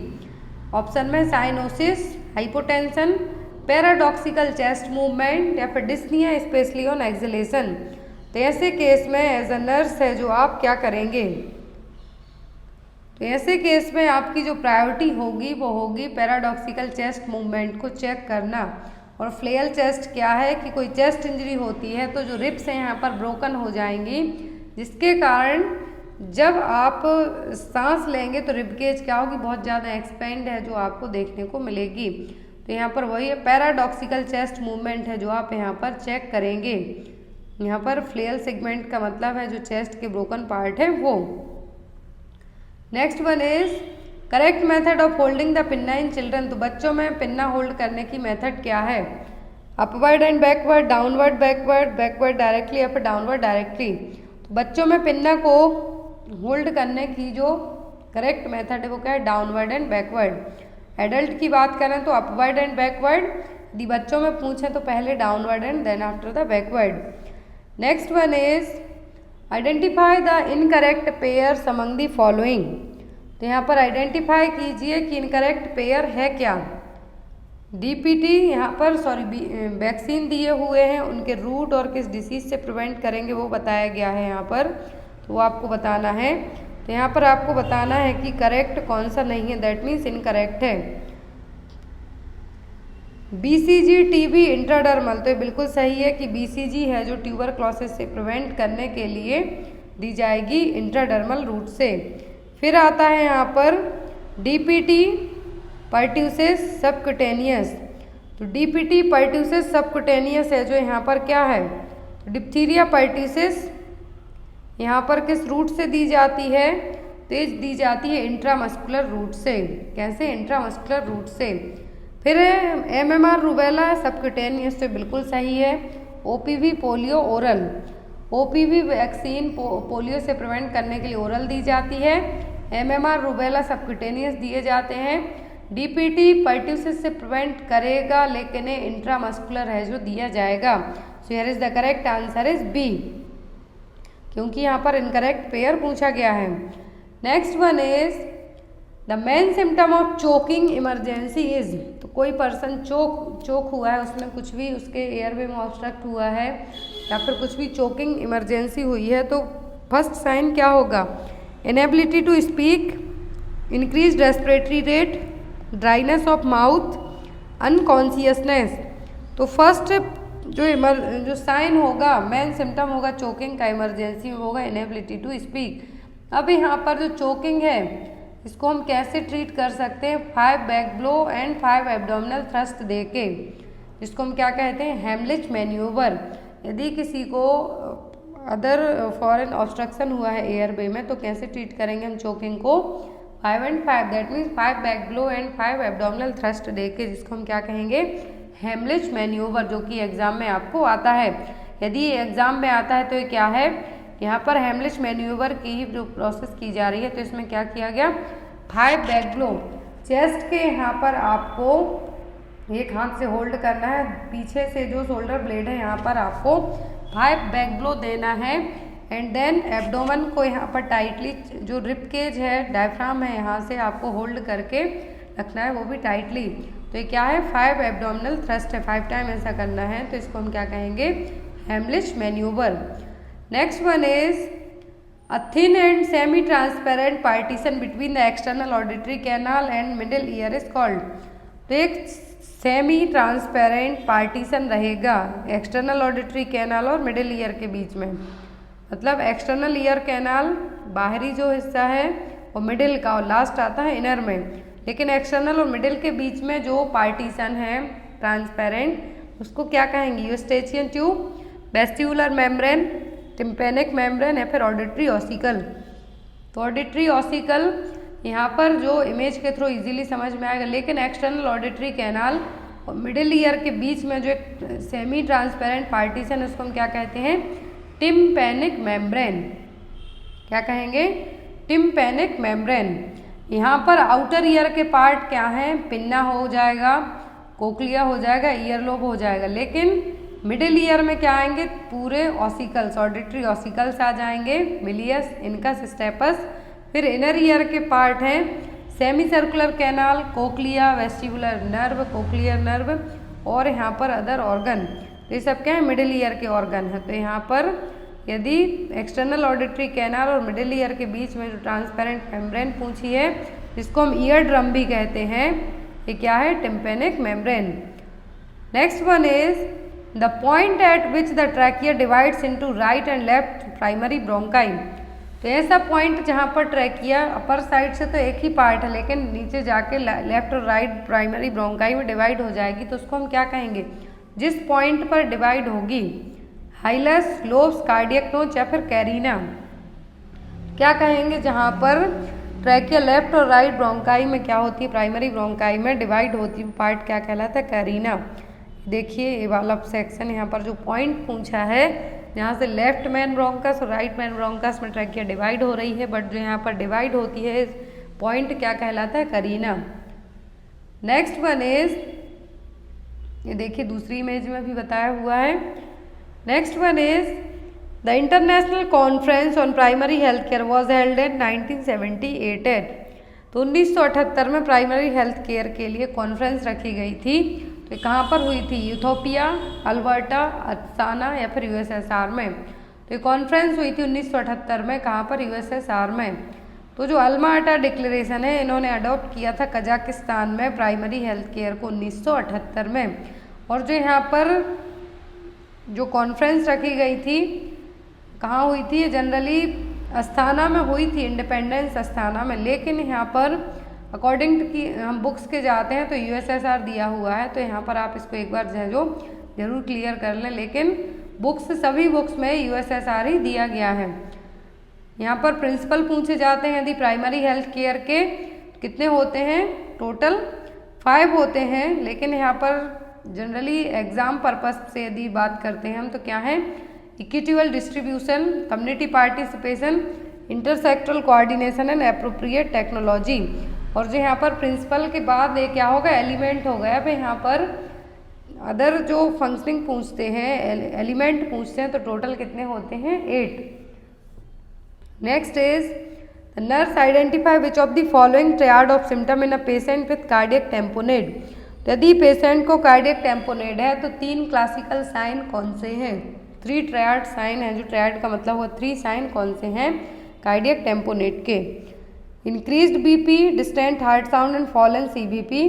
Speaker 1: ऑप्शन में cyanosis, hypotension, paradoxical chest movement या फिर डिस्निया स्पेशली ऑन एक्सलेशन। तो ऐसे केस में एज अ नर्स है जो आप क्या करेंगे? तो ऐसे केस में आपकी जो प्रायोरिटी होगी वो होगी पैराडॉक्सिकल चेस्ट मूवमेंट को चेक करना। और फ्लेयर चेस्ट क्या है कि कोई चेस्ट इंजरी होती है तो जो रिब्स हैं यहाँ पर ब्रोकन हो जाएंगी, जिसके कारण जब आप सांस लेंगे तो रिब केज क्या होगी? बहुत ज़्यादा एक्सपेंड है जो आपको देखने को मिलेगी। तो यहाँ पर वही है पैराडॉक्सिकल चेस्ट मूवमेंट है जो आप यहाँ पर चेक करेंगे। यहाँ पर फ्लेयर सेगमेंट का मतलब है जो चेस्ट के ब्रोकन पार्ट है वो। Next one is correct method of holding the pinna in children. तो बच्चों में पिन्ना होल्ड करने की मेथड क्या है? Upward and backward, downward backward, backward directly या फिर डाउनवर्ड डायरेक्टली। तो बच्चों में पिन्ना को होल्ड करने की जो करेक्ट मेथड है वो क्या है? Downward and backward. एडल्ट की बात करें तो अपवर्ड एंड बैकवर्ड, यदि बच्चों में पूछें तो पहले downward and then after the backward. Next one is identify the incorrect pairs among the following. तो यहाँ पर आइडेंटिफाई कीजिए कि इनकरेक्ट पेयर है क्या? डीपीटी यहाँ पर वैक्सीन दिए हुए हैं, उनके रूट और किस डिसीज से प्रिवेंट करेंगे वो बताया गया है यहाँ पर, तो वो आपको बताना है। तो यहाँ पर आपको बताना है कि करेक्ट कौन सा नहीं है, दैट मीन्स इनकरेक्ट है। बीसीजी टीबी इंट्राडर्मल, तो ये बिल्कुल सही है कि बीसीजी है जो ट्यूबरक्लोसिस से प्रिवेंट करने के लिए दी जाएगी इंट्राडर्मल रूट से। फिर आता है यहाँ पर डीपीटी पर्ट्यूसिस सबक्यूटेनियस। तो डीपीटी पर्ट्यूसिस सबक्यूटेनियस है जो यहाँ पर क्या है? डिप्थीरिया पर्ट्यूसिस यहाँ पर किस रूट से दी जाती है? तो ये दी जाती है इंट्रामस्कुलर रूट से। कैसे? इंट्रामस्कुलर रूट से। फिर एमएमआर रूबेला सबक्यूटेनियस, तो बिल्कुल सही है। OPV polio oral, OPV vaccine polio से प्रिवेंट करने के लिए ओरल दी जाती है। एमएमआर रूबेला सबक्यूटेनियस दिए जाते हैं। डीपीटी पर्ट्यूसिस से प्रिवेंट करेगा लेकिन इंट्रामस्कुलर है जो दिया जाएगा। So here is the correct answer is B, क्योंकि यहाँ पर इनकरेक्ट पेयर पूछा गया है। Next one is the main symptom of choking emergency is. तो कोई पर्सन चोक हुआ है, उसमें कुछ भी उसके एयरवे में ऑब्स्ट्रक्ट हुआ है या फिर कुछ भी चोकिंग इमरजेंसी हुई है, तो फर्स्ट साइन क्या होगा? Inability to speak, increase respiratory rate, dryness of mouth, unconsciousness. तो फर्स्ट जो साइन होगा, मेन सिम्टम होगा चोकिंग का, इमरजेंसी में होगा इनेबिलिटी टू स्पीक। अब यहाँ पर जो चोकिंग है इसको हम कैसे ट्रीट कर सकते हैं? 5 back blow and 5 abdominal thrust देके, जिसको हम क्या कहते हैं? Heimlich manoeuvre. यदि किसी को अदर फॉरेन ऑब्स्ट्रक्शन हुआ है एयरवे में तो कैसे ट्रीट करेंगे हम चोकिंग को? 5 and 5, that means 5 back blow and 5 abdominal thrust देके, जिसको हम क्या कहेंगे? हेमलिच मैन्यूवर, जो कि एग्जाम में आपको आता है। यदि एग्जाम में आता है तो ये क्या है? यहाँ पर हेमलिच मैन्यूवर की ही जो प्रोसेस की जा रही है। तो इसमें क्या किया गया? 5 बैक ब्लो, चेस्ट के यहाँ पर आपको एक हाथ से होल्ड करना है, पीछे से जो शोल्डर ब्लेड है यहाँ पर आपको 5 बैक ब्लो देना है। एंड देन एब्डोमन को यहाँ पर टाइटली, जो रिब केज है, डायफ्राम है, यहाँ से आपको होल्ड करके रखना है, वो भी टाइटली। तो ये क्या है? 5 एब्डोमिनल थ्रस्ट है, 5 टाइम ऐसा करना है। तो इसको हम क्या कहेंगे? Heimlich manoeuvre. Next one is a thin and semi transparent partition between the external auditory canal and middle ear is called. तो एक सेमी ट्रांसपेरेंट पार्टीशन रहेगा एक्सटर्नल ऑडिटरी कैनाल और मिडिल ईयर के बीच में। मतलब एक्सटर्नल ईयर कैनाल बाहरी जो हिस्सा है और मिडिल का, और लास्ट आता है इनर में। लेकिन एक्सटर्नल और मिडिल के बीच में जो पार्टीशन है ट्रांसपेरेंट, उसको क्या कहेंगे? Eustachian tube, vestibular membrane, tympanic membrane या फिर ऑडिटरी ऑसिकल। तो ऑडिटरी ऑसिकल यहाँ पर जो इमेज के थ्रू इजीली समझ में आएगा, लेकिन एक्सटर्नल ऑडिटरी कैनाल और मिडिल ईयर के बीच में जो एक सेमी ट्रांसपेरेंट पार्टीशन है उसको हम क्या कहते हैं? Tympanic membrane. क्या कहेंगे? Tympanic membrane. यहाँ पर आउटर ईयर के पार्ट क्या हैं? पिन्ना हो जाएगा, कोक्लिया हो जाएगा, ईयरलोब हो जाएगा। लेकिन मिडिल ईयर में क्या आएंगे, पूरे ऑसिकल्स, ऑडिटरी ऑसिकल्स आ जाएंगे, मिलियस, इनकस, स्टेपस। फिर इनर ईयर के पार्ट हैं semi circular canal, cochlea, vestibular nerve, cochlear nerve और यहाँ पर अदर ऑर्गन। ये सब क्या है, मिडिल ईयर के ऑर्गन है। तो यहाँ पर यदि एक्सटर्नल ऑडिटरी कैनाल और मिडिल ईयर के बीच में जो ट्रांसपेरेंट मेम्ब्रेन पूछी है, जिसको हम ईयर ड्रम भी कहते हैं, ये क्या है, tympanic membrane. Next one is the point eight which the trachea divides into right and left primary bronchi. तो ऐसा पॉइंट जहाँ पर ट्रैकिया अपर साइड से तो एक ही पार्ट है, लेकिन नीचे जाके लेफ्ट और राइट प्राइमरी ब्रोंकाई में डिवाइड हो जाएगी, तो उसको हम क्या कहेंगे, जिस पॉइंट पर डिवाइड होगी, हाइलस, लोब्स, कार्डियक नोच या फिर कैरिना, क्या कहेंगे, जहाँ पर ट्रैकिया लेफ्ट और राइट ब्रोंकाई में क्या होती है, प्राइमरी ब्रोंकाई में डिवाइड होती है, पार्ट क्या कहलाता है, कैरिना। देखिए ये वाला सेक्शन, यहाँ पर जो पॉइंट पूछा है, यहाँ से लेफ्ट मैन ब्रोंकस और राइट मैन ब्रोंकस में ट्रैकिया डिवाइड हो रही है, बट जो यहाँ पर डिवाइड होती है पॉइंट क्या कहलाता है, कैरिना। नेक्स्ट वन इज, ये देखिए दूसरी इमेज में भी बताया हुआ है। Next one is the international conference on primary health care was held in 1978। तो 1978 में प्राइमरी हेल्थ केयर के लिए कॉन्फ्रेंस रखी गई थी। तो कहाँ पर हुई थी, यूथोपिया, अल्बर्टा, अत्साना या फिर यूएसएसआर में। तो ये कॉन्फ्रेंस हुई थी 1978 में, कहाँ पर, यूएसएसआर में। तो जो अल्मा-अटा डिक्लेरेशन है, इन्होंने अडॉप्ट किया था कजाकिस्तान में प्राइमरी हेल्थ केयर को 1978 में। और जो यहाँ पर जो कॉन्फ्रेंस रखी गई थी, कहाँ हुई थी, जनरली अस्थाना में हुई थी, इंडिपेंडेंस अस्थाना में। लेकिन यहाँ पर अकॉर्डिंग टू की हम बुक्स के जाते हैं तो यूएसएसआर दिया हुआ है, तो यहाँ पर आप इसको एक बार जो जरूर क्लियर कर लें। लेकिन बुक्स, सभी बुक्स में यूएसएसआर ही दिया गया है। यहाँ पर प्रिंसिपल पूछे जाते हैं यदि प्राइमरी हेल्थ केयर के, कितने होते हैं, टोटल 5 होते हैं। लेकिन यहाँ पर जनरली एग्जाम पर्पस से यदि बात करते हैं हम, तो क्या है, equitable distribution, community participation, intersectoral coordination and appropriate technology. और जो यहाँ पर प्रिंसिपल के बाद ये क्या होगा, एलिमेंट हो गया। भाई यहाँ पर अदर जो फंक्शनिंग पूछते हैं, एलिमेंट पूछते हैं, तो टोटल कितने होते हैं, 8। Next is the nurse identify which of the following triad of symptom in a patient with cardiac tamponade. यदि पेशेंट को कार्डियक टेम्पोनेड है तो 3 क्लासिकल साइन कौन से हैं, 3 ट्रायड साइन है। जो ट्रायड का मतलब हुआ 3 साइन कौन से हैं कार्डियक टेम्पोनेड के, increased BP, distant heart sound and fallen CVP,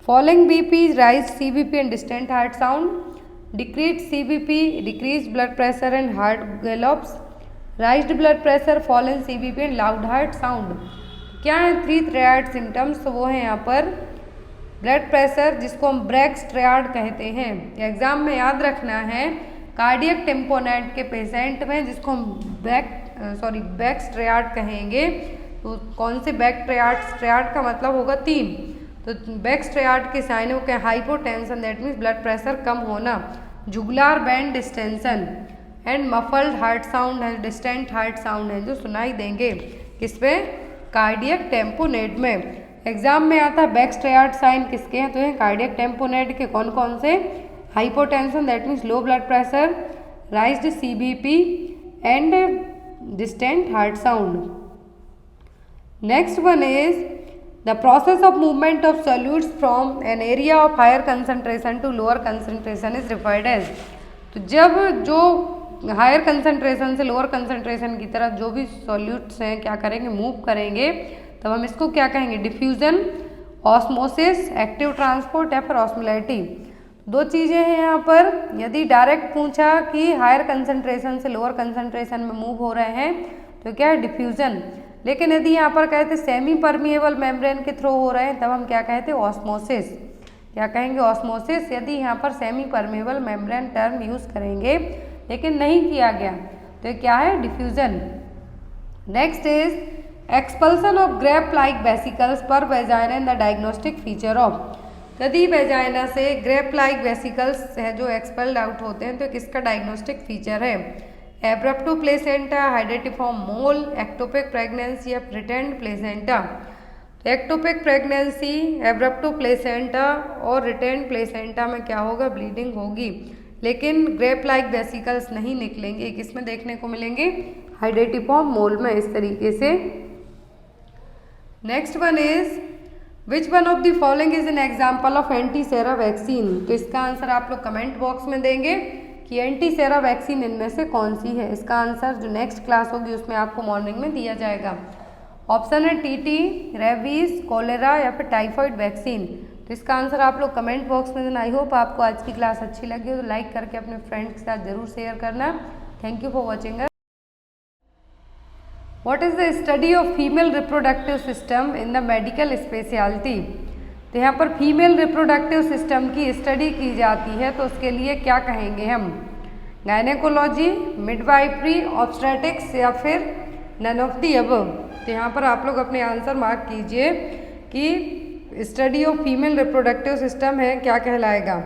Speaker 1: falling BP, rise CVP and distant heart sound, decrease CVP, decrease blood pressure and heart gallops, raised blood pressure, fallen CVP and loud heart sound. क्या है 3 triad symptoms, तो वो है यहाँ पर blood pressure, जिसको हम Bragg's triad कहते हैं। एग्जाम में याद रखना है, कार्डियक टेम्पोनेड के पेशेंट में जिसको हम बैक्स ट्रायड कहेंगे, तो कौन से बैक ट्रायड का मतलब होगा 3। तो बैक्स ट्रायड के साइन हो क्या, hypotension, that means blood pressure कम होना, जुगुलार बैंड distension and muffled heart sound है, डिस्टेंट हार्ट साउंड है जो सुनाई देंगे किसमें, कार्डियक टेम्पोनेड में। एग्जाम में आता है बैक्स ट्रायड साइन किसके हैं, तो हैं कार्डियक टेम्पोनेड के। कौन कौन से, hypotension that means low blood pressure, राइज्ड CBP and distant heart sound. Next one is the process of movement of solutes from an area of higher concentration to lower concentration is referred as। तो जब जो higher concentration से lower concentration की तरफ जो भी solutes हैं क्या करेंगे, मूव करेंगे, तब हम इसको क्या कहेंगे, डिफ्यूजन, ऑस्मोसिस, एक्टिव ट्रांसपोर्ट या फिर ऑस्मोलैरिटी। 2 चीज़ें हैं यहाँ पर। यदि डायरेक्ट पूछा कि हायर कंसंट्रेशन से लोअर कंसंट्रेशन में मूव हो रहे हैं तो क्या है, डिफ्यूजन। लेकिन यदि यहाँ पर कहते सेमी परमिएबल मेम्ब्रेन के थ्रू हो रहे हैं तब हम क्या कहते हैं, ऑस्मोसिस। क्या कहेंगे, ऑस्मोसिस। यदि यहाँ पर semi permeable membrane term use करेंगे लेकिन नहीं किया गया तो ये क्या है, diffusion. Next is expulsion of grape like vesicles per vagina in the diagnostic feature of. यदि वेजाइना से ग्रेप लाइक वेसिकल्स है जो एक्सपेल्ड आउट होते हैं तो किसका डायग्नोस्टिक फीचर है, एब्रप्टो प्लेसेंटा, हाइडेटिफॉर्म मोल, एक्टोपिक प्रेगनेंसी या प्रिटेंड प्लेसेंटा। तो एक्टोपिक प्रेगनेंसी, एब्रप्टो प्लेसेंटा और रिटेन प्लेसेंटा में क्या होगा, ब्लीडिंग होगी, लेकिन ग्रेप लाइक वेसिकल्स नहीं निकलेंगे। किसमें देखने को मिलेंगे, हाइडेटिफॉर्म मोल में, इस तरीके से। Next one is which one of the following is an example of antisera vaccine. तो इसका आंसर आप लोग कमेंट बॉक्स में देंगे कि एंटीसेरा वैक्सीन इनमें से कौन सी है। इसका आंसर जो नेक्स्ट क्लास होगी उसमें आपको मॉर्निंग में दिया जाएगा। ऑप्शन है टीटी, रेबीज, कोलेरा या फिर टाइफॉइड वैक्सीन। तो इसका आंसर आप लोग कमेंट बॉक्स में देना। आई होप आपको आज की क्लास अच्छी लगी हो तो लाइक करके अपने फ्रेंड्स के साथ जरूर शेयर करना। Thank you for watching. What is the study of female reproductive system in the medical specialty? तो यहाँ पर फीमेल रिप्रोडक्टिव सिस्टम की स्टडी की जाती है तो उसके लिए क्या कहेंगे हम, गायनेकोलॉजी, मिडवाइफरी, ऑब्स्टेट्रिक्स या फिर नन ऑफ दी अबव। तो यहाँ पर आप लोग अपने आंसर मार्क कीजिए कि study of female reproductive system है क्या कहलाएगा।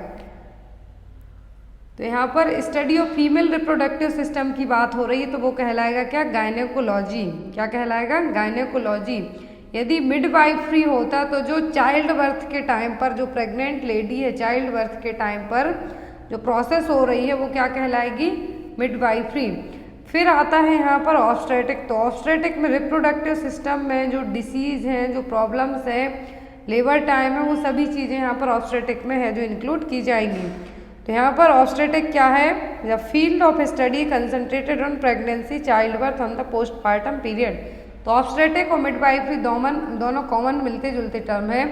Speaker 1: तो यहाँ पर study of female reproductive system की बात हो रही है तो वो कहलाएगा क्या, गायनेकोलॉजी। क्या कहलाएगा, गायनेकोलॉजी। यदि मिडवाइफरी होता तो जो चाइल्ड बर्थ के टाइम पर, जो प्रेग्नेंट लेडी है चाइल्ड बर्थ के टाइम पर जो प्रोसेस हो रही है वो क्या कहलाएगी, मिडवाइफरी। फिर आता है यहाँ पर ऑब्स्टेट्रिक। तो ऑब्स्टेट्रिक में रिप्रोडक्टिव सिस्टम में जो डिसीज़ हैं, जो प्रॉब्लम्स हैं, लेबर टाइम है, वो सभी चीज़ें यहाँ पर ऑब्स्टेट्रिक में है जो इंक्लूड की जाएंगी। तो यहाँ पर ऑब्स्टेट्रिक क्या है, the field of study concentrated on pregnancy, child birth on the postpartum period. तो ऑब्स्टेट्रिक और मिडवाइफरी दोनों कॉमन मिलते जुलते टर्म है,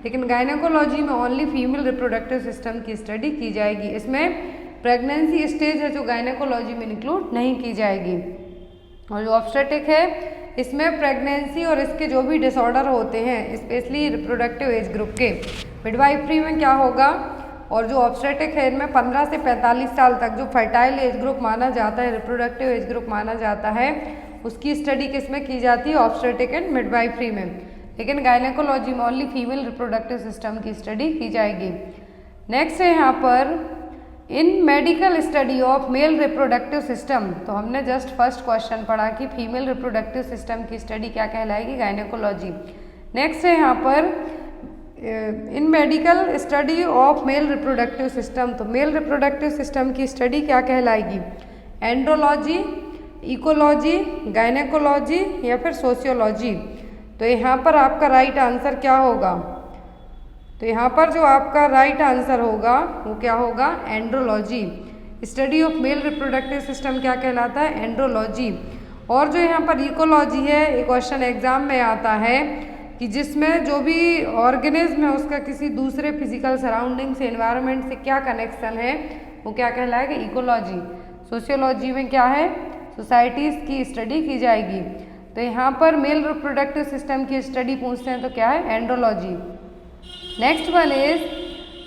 Speaker 1: लेकिन गायनेकोलॉजी में ओनली फीमेल रिप्रोडक्टिव सिस्टम की स्टडी की जाएगी। इसमें प्रेगनेंसी स्टेज है जो गायनेकोलॉजी में इंक्लूड नहीं की जाएगी। और जो ऑब्स्टेट्रिक है इसमें प्रेगनेंसी और इसके जो भी डिसऑर्डर होते हैं स्पेशली रिप्रोडक्टिव एज ग्रुप के। मिडवाइफरी में क्या होगा, और जो ऑब्स्टेट्रिक है इनमें 15 से 45 साल तक जो फर्टाइल एज ग्रुप माना जाता है, रिप्रोडक्टिव एज ग्रुप माना जाता है, उसकी स्टडी किसमें की जाती है, ऑब्स्टेट्रिक एंड मिडवाइफरी में। लेकिन गायनेकोलॉजी में ओनली फीमेल रिप्रोडक्टिव सिस्टम की स्टडी की जाएगी। नेक्स्ट है यहाँ पर इन medical study of male reproductive system. तो हमने जस्ट फर्स्ट क्वेश्चन पढ़ा कि फीमेल रिप्रोडक्टिव सिस्टम की स्टडी क्या कहलाएगी, गायनेकोलॉजी। नेक्स्ट है यहाँ पर इन medical study of male reproductive system. तो मेल रिप्रोडक्टिव सिस्टम की स्टडी क्या कहलाएगी, एंड्रोलॉजी, इकोलॉजी, गायनेकोलॉजी या फिर सोशियोलॉजी। तो यहाँ पर आपका राइट आंसर क्या होगा, तो यहाँ पर जो आपका राइट आंसर होगा वो क्या होगा, andrology. Study of male reproductive system क्या कहलाता है, एंड्रोलॉजी। और जो यहाँ पर इकोलॉजी है, एक क्वेश्चन एग्जाम में आता है कि जिसमें जो भी ऑर्गेनिज्म है उसका किसी दूसरे फिजिकल सराउंडिंग से, एनवायरनमेंट से क्या कनेक्शन है, वो क्या कहलाएगा, इकोलॉजी। सोशियोलॉजी में क्या है, सोसाइटीज़ की स्टडी की जाएगी। तो यहाँ पर मेल रिप्रोडक्टिव सिस्टम की स्टडी पूछते हैं तो क्या है, andrology. Next one is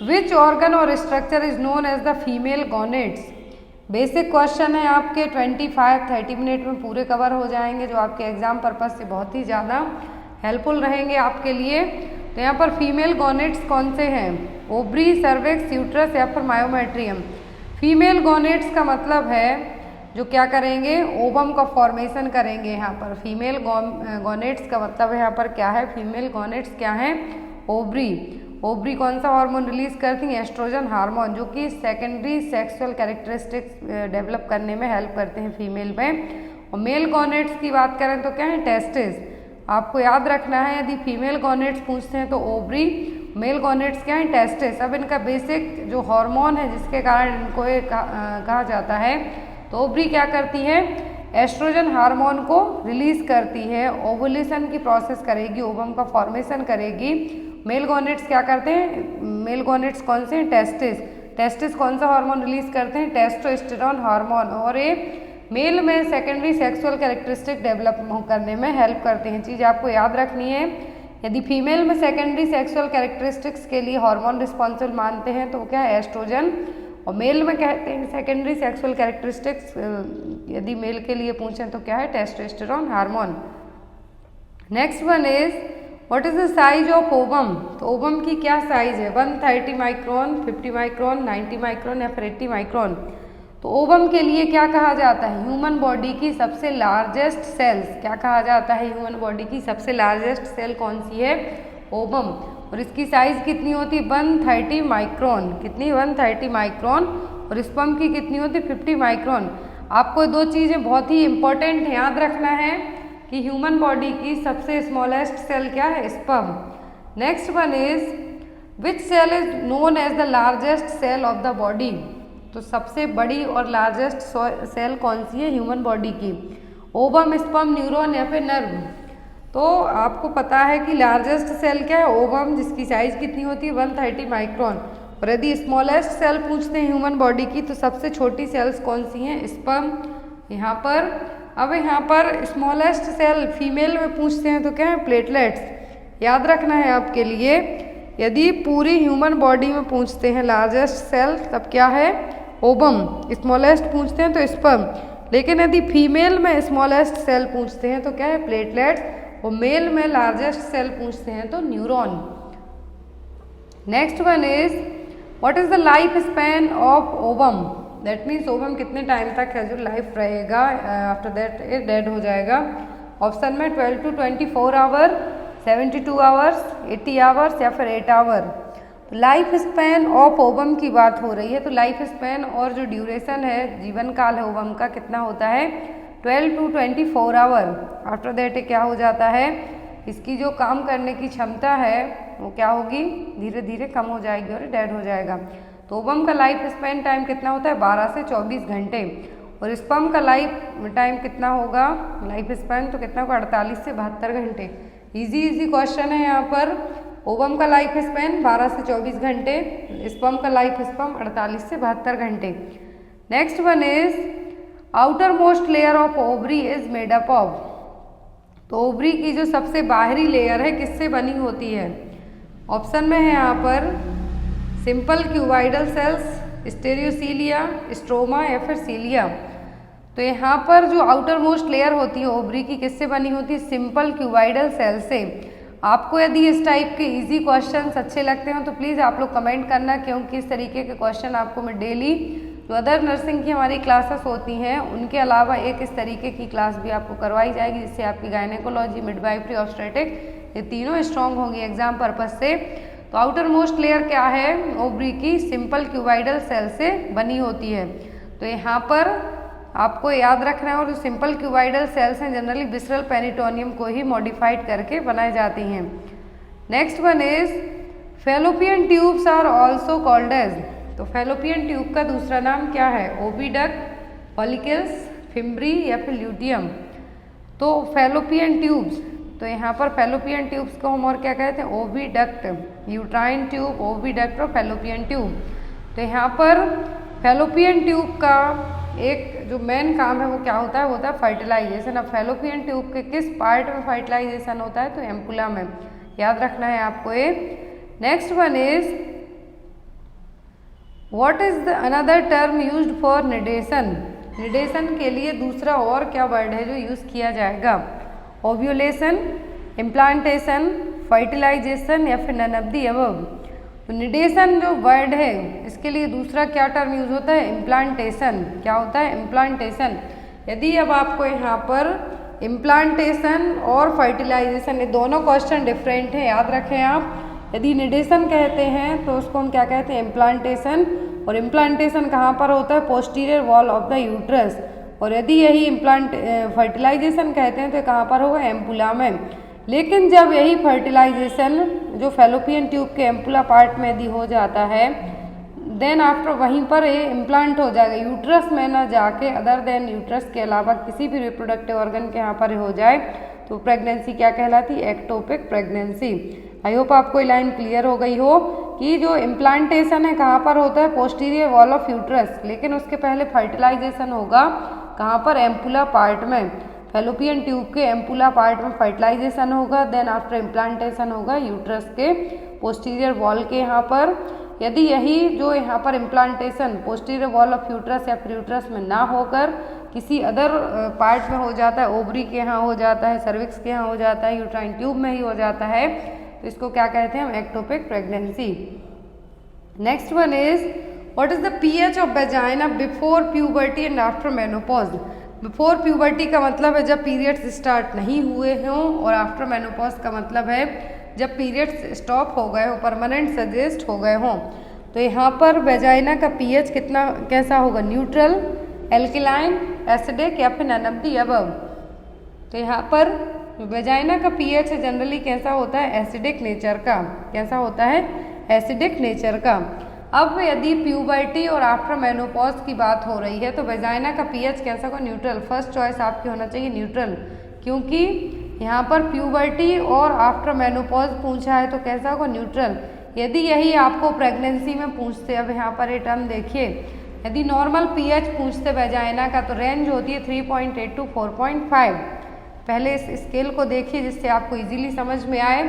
Speaker 1: which organ or structure is known as the female gonads. Basic question है आपके, 25-30 मिनट में पूरे कवर हो जाएंगे, जो आपके एग्जाम पर्पज से बहुत ही ज़्यादा हेल्पफुल रहेंगे आपके लिए। तो यहाँ पर फीमेल गॉनेट्स कौन से हैं, ओवरी, सर्विक्स, यूट्रस या फिर मायोमेट्रियम। फीमेल गॉनेट्स का मतलब है जो क्या करेंगे, ओवम का फॉर्मेशन करेंगे। यहाँ पर फीमेल गॉनेट्स का मतलब है यहाँ पर क्या है, फीमेल गॉनेट्स क्या है, ओवरी। ओवरी कौन सा हार्मोन रिलीज करती है, एस्ट्रोजन हार्मोन, जो कि सेकेंडरी सेक्सुअल कैरेक्टरिस्टिक्स डेवलप करने में हेल्प करते हैं फीमेल में। और मेल गॉनेट्स की बात करें तो क्या है, टेस्टिस। आपको याद रखना है, यदि फीमेल गॉनेट्स पूछते हैं तो ओवरी, मेल गॉनेट्स क्या है, टेस्टिस। अब इनका बेसिक जो हार्मोन है जिसके कारण इनको कहा जाता है, तो ओवरी क्या करती है, एस्ट्रोजन हार्मोन को रिलीज करती है, ओवुलेशन की प्रोसेस करेगी, ओवम का फॉर्मेशन करेगी। मेल गॉनेट्स क्या करते हैं, मेल गॉनेट्स कौन से हैं, टेस्टिस। टेस्टिस कौन सा हार्मोन रिलीज करते हैं, टेस्टोस्टेरोन हार्मोन। और ये मेल में सेकेंडरी सेक्सुअल कैरेक्टरिस्टिक डेवलप करने में हेल्प करते हैं। चीज़ आपको याद रखनी है, यदि फीमेल में सेकेंडरी सेक्सुअल कैरेक्टरिस्टिक्स के लिए हार्मोन रिस्पॉन्सिबल मानते हैं तो क्या है, एस्ट्रोजन। और मेल में कहते हैं सेकेंडरी सेक्सुअल कैरेक्टरिस्टिक्स यदि मेल के लिए पूछें तो क्या है, testosterone hormone. Next one is what is the size of ovum. तो ओवम की क्या साइज है, 130 माइक्रोन, 50 माइक्रोन, 90 माइक्रोन या फिर 80 माइक्रोन। तो ओवम के लिए क्या कहा जाता है? ह्यूमन बॉडी की सबसे लार्जेस्ट सेल्स, क्या कहा जाता है? ह्यूमन बॉडी की सबसे लार्जेस्ट सेल कौन सी है? ओवम। और इसकी साइज कितनी होती है? 130 माइक्रोन। कितनी? 130 माइक्रोन। और स्पर्म की कितनी होती है? 50 माइक्रोन। आपको दो चीज़ें बहुत ही इंपॉर्टेंट याद रखना है कि ह्यूमन बॉडी की सबसे स्मॉलेस्ट सेल क्या है? Sperm. Next one is which cell is known as the largest cell of the body? तो सबसे बड़ी और लार्जेस्ट सेल कौन सी है ह्यूमन बॉडी की? ओवम, स्पर्म, न्यूरॉन या फिर नर्व? तो आपको पता है कि लार्जेस्ट सेल क्या है? ओवम, जिसकी साइज कितनी होती है? 130 माइक्रोन। और यदि स्मॉलेस्ट सेल पूछते हैं ह्यूमन बॉडी की तो सबसे छोटी सेल्स कौन सी हैं? स्पर्म। यहाँ पर अब यहाँ पर स्मॉलेस्ट सेल फीमेल में पूछते हैं तो क्या है? प्लेटलेट्स। याद रखना है आपके लिए, यदि पूरी ह्यूमन बॉडी में पूछते हैं लार्जेस्ट सेल तब क्या है? ओवम। स्मॉलेस्ट पूछते हैं तो स्पर्म। लेकिन यदि फीमेल में स्मॉलेस्ट सेल पूछते हैं तो क्या है? प्लेटलेट्स। और मेल में लार्जेस्ट सेल पूछते हैं तो neuron. Next one is what is the life span of ovum? That means ovum कितने टाइम तक है जो लाइफ रहेगा, आफ्टर दैट ये डेड हो जाएगा। ऑप्शन में 12 to 24 आवर, 72 आवर्स, 80 आवर्स या फिर 8 hour. Life span of ovum की बात हो रही है तो लाइफ स्पैन और जो ड्यूरेशन है, जीवन काल है ओवम का, कितना होता है? 12 to 24 आवर। आफ्टर दैट क्या हो जाता है? इसकी जो काम करने की क्षमता है वो क्या होगी? धीरे धीरे कम हो जाएगी और डेड हो जाएगा। तो ओवम का लाइफ स्पैन टाइम कितना होता है? 12 से 24 घंटे। और स्पर्म का लाइफ टाइम कितना होगा? लाइफ स्पैन तो कितना होगा? 48 से 72 घंटे। इजी क्वेश्चन है यहाँ पर। ओवम का लाइफ स्पैन 12 से 24 घंटे, स्पर्म का लाइफ स्पैन 48 से 72 घंटे। Next one is outer most layer of ovary is made up of? तो ओवरी की जो सबसे बाहरी लेयर है किससे बनी होती है? ऑप्शन में है यहाँ पर सिंपल क्यूबाइडल सेल्स, स्टेरियोसीलिया, स्ट्रोमा या फिर सीलिया। तो यहाँ पर जो आउटर मोस्ट लेयर होती है ओवरी की किससे बनी होती है? सिंपल क्यूबाइडल सेल से। आपको यदि इस टाइप के इजी क्वेश्चंस अच्छे लगते हो तो प्लीज़ आप लोग कमेंट करना, क्योंकि इस तरीके के क्वेश्चन आपको मैं डेली जो अदर नर्सिंग की हमारी क्लासेस होती हैं उनके अलावा एक इस तरीके की क्लास भी आपको करवाई जाएगी, जिससे आपकी गायनेकोलॉजी, मिडवाइफरी, ऑब्स्टेट्रिक ये तीनों स्ट्रॉन्ग होंगी एग्जाम पर्पज से। तो आउटर मोस्ट लेयर क्या है? ओवरी की सिंपल क्यूबाइडल सेल से बनी होती है। तो यहाँ पर आपको याद रखना है, और जो सिंपल क्यूबाइडल सेल्स हैं जनरली विसरल पेरिटोनियम को ही मॉडिफाइड करके बनाई जाती हैं। Next one is fallopian tubes are also called as? तो फैलोपियन ट्यूब का दूसरा नाम क्या है? ओविडक्ट, फॉलिकल्स, फिम्ब्री या फिर ल्यूटियम। तो फैलोपियन ट्यूब्स, तो यहाँ पर फैलोपियन ट्यूब्स को हम और क्या कहते हैं? ओविडक्ट, यूट्राइन ट्यूब, ओविडक्ट और फैलोपियन ट्यूब। तो यहाँ पर फैलोपियन ट्यूब का एक जो मेन काम है वो क्या होता है? वो होता है फर्टिलाइजेशन। अब फैलोपियन ट्यूब के किस पार्ट में फर्टिलाइजेशन होता है? तो एम्पुला में। याद रखना है आपको ये। Next one is what is the another term used for nidation? Nidation के लिए दूसरा और क्या वर्ड है जो यूज किया जाएगा? ओव्यूलेशन, इम्प्लांटेशन, फर्टिलाइजेशन या फिर नन ऑफ द अबव। तो निडेशन जो वर्ड है इसके लिए दूसरा क्या टर्म यूज होता है? इम्प्लांटेशन। क्या होता है? इम्प्लांटेशन। यदि अब आपको यहाँ पर इम्प्लांटेशन और फर्टिलाइजेशन ये दोनों क्वेश्चन डिफरेंट है, याद रखें आप। यदि निडेशन कहते हैं तो उसको हम क्या कहते हैं? इम्प्लांटेशन। और इम्प्लांटेशन कहाँ पर होता है? Posterior wall of the uterus. और यदि यही फर्टिलाइजेशन कहते हैं तो कहाँ पर होगा? एम्पुला में। लेकिन जब यही फर्टिलाइजेशन जो फैलोपियन ट्यूब के एम्पुला पार्ट में यदि हो जाता है, देन आफ्टर वहीं पर ये इम्प्लांट हो जाएगा, यूट्रस में ना जाके अदर देन यूट्रस के अलावा किसी भी रिप्रोडक्टिव ऑर्गन के यहाँ पर हो जाए तो प्रेगनेंसी क्या कहलाती है? Ectopic pregnancy. आई होप आपको ये लाइन क्लियर हो गई हो कि जो इम्प्लांटेशन है कहाँ पर होता है? Posterior wall of uterus. लेकिन उसके पहले फर्टिलाइजेशन होगा कहाँ पर? एम्पुला पार्ट में। फैलोपियन ट्यूब के एम्पुला पार्ट में फर्टिलाइजेशन होगा, देन आफ्टर इम्प्लांटेशन होगा यूट्रस के पोस्टीरियर वॉल के यहाँ पर। यदि यही जो यहाँ पर implantation posterior wall of uterus या फिर यूट्रस में ना होकर किसी अदर पार्ट में हो जाता है, ओवरी के यहाँ हो जाता है, सर्विक्स के यहाँ हो जाता है, यूट्राइन ट्यूब में ही हो जाता है, तो इसको क्या कहते हैं हम? Ectopic pregnancy. Next one is what is the pH of vagina before puberty and after menopause. Before puberty का मतलब है जब पीरियड्स स्टार्ट नहीं हुए हों, और आफ्टर मेनोपॉज का मतलब है जब पीरियड्स स्टॉप हो गए हों, परमानेंट सजेस्ट हो गए हों। तो यहाँ पर वेजाइना का पीएच कितना कैसा होगा, न्यूट्रल, एल्किलाइन, एसिडिक या फिर नन ऑफ द अबव। तो यहाँ पर वेजाइना का पीएच जनरली कैसा होता है, एसिडिक नेचर का। कैसा होता है, एसिडिक नेचर का। अब यदि प्यूबर्टी और आफ्टर मेनोपॉज की बात हो रही है तो वेजाइना का पीएच कैसा होगा, न्यूट्रल। फर्स्ट चॉइस आपकी होना चाहिए न्यूट्रल, क्योंकि यहाँ पर प्यूबर्टी और आफ्टर मेनोपॉज पूछा है तो कैसा होगा, न्यूट्रल। यदि यही आपको प्रेगनेंसी में पूछते, अब यहाँ पर ये टर्म देखिए, यदि नॉर्मल पीएच पूछते वेजाइना का तो रेंज होती है 3.8 to 4.5। पहले इस स्केल को देखिए जिससे आपको इजीली समझ में आए।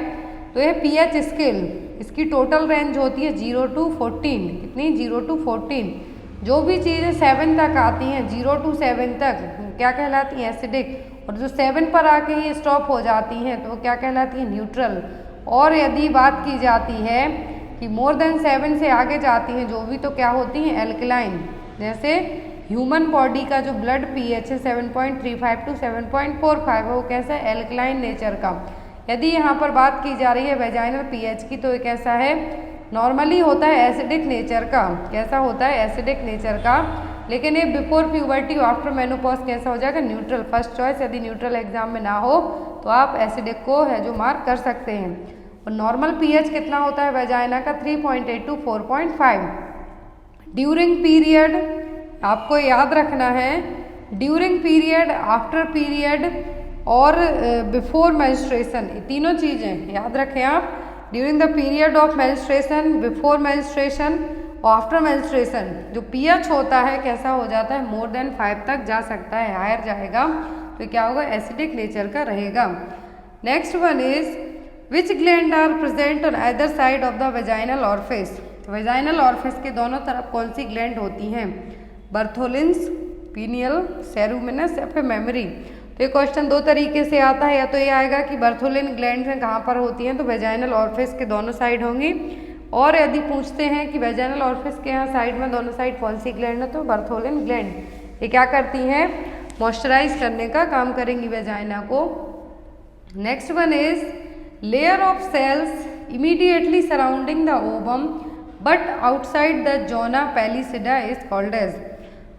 Speaker 1: तो ये पीएच स्केल, इसकी टोटल रेंज होती है 0 to 14। कितनी, 0 to 14। जो भी चीज़ें 7 तक आती हैं, 0 to 7 तक क्या कहलाती हैं, एसिडिक। और जो 7 पर आके ही स्टॉप हो जाती हैं तो वो क्या कहलाती है, न्यूट्रल। और यदि बात की जाती है कि मोर देन 7 से आगे जाती हैं जो भी, तो क्या होती हैं, एल्कलाइन। जैसे ह्यूमन बॉडी का जो ब्लड पीएच है 7.35 to 7.45 है, वो कैसा है, एल्कलाइन नेचर का। यदि यहाँ पर बात की जा रही है वेजाइनल पीएच की तो ये कैसा है, नॉर्मली होता है एसिडिक नेचर का। कैसा होता है, एसिडिक नेचर का। लेकिन ये बिफोर प्यूबर्टी और आफ्टर मेनोपॉज कैसा हो जाएगा, न्यूट्रल। फर्स्ट चॉइस यदि न्यूट्रल एग्जाम में ना हो तो आप एसिडिक को है जो मार्क कर सकते हैं। और नॉर्मल पीएच कितना होता है वेजाइना का, 3.8 to 4.5। ड्यूरिंग पीरियड आपको याद रखना है, ड्यूरिंग पीरियड, आफ्टर पीरियड और बिफोर मेंस्ट्रुएशन, ये तीनों चीज़ें याद रखें आप। During the period of menstruation, before menstruation और आफ्टर मेंस्ट्रुएशन जो पीएच होता है कैसा हो जाता है, मोर देन 5 तक जा सकता है, हायर जाएगा तो क्या होगा, एसिडिक नेचर का रहेगा। Next one is which gland are present on other side of the vaginal orifice. तो वेजाइनल ऑरिफिस के दोनों तरफ कौन सी ग्लैंड होती हैं, बर्थोलिन्स, पीनियल, सेरुमिनस या फिर मेमरी। तो ये क्वेश्चन दो तरीके से आता है, या तो ये आएगा कि बर्थोलिन ग्लैंड में कहाँ पर होती हैं, तो वेजाइनल ऑरिफिस के दोनों साइड होंगी। और यदि पूछते हैं कि वेजाइनल ऑरिफिस के यहाँ साइड में दोनों साइड कौन सी ग्लैंड है, तो बर्थोलिन ग्लैंड। ये क्या करती हैं, मॉइस्चराइज करने का काम करेंगी वेजाइना को। Next one is layer of cells immediately surrounding the ovum but outside the zona pellucida is called as.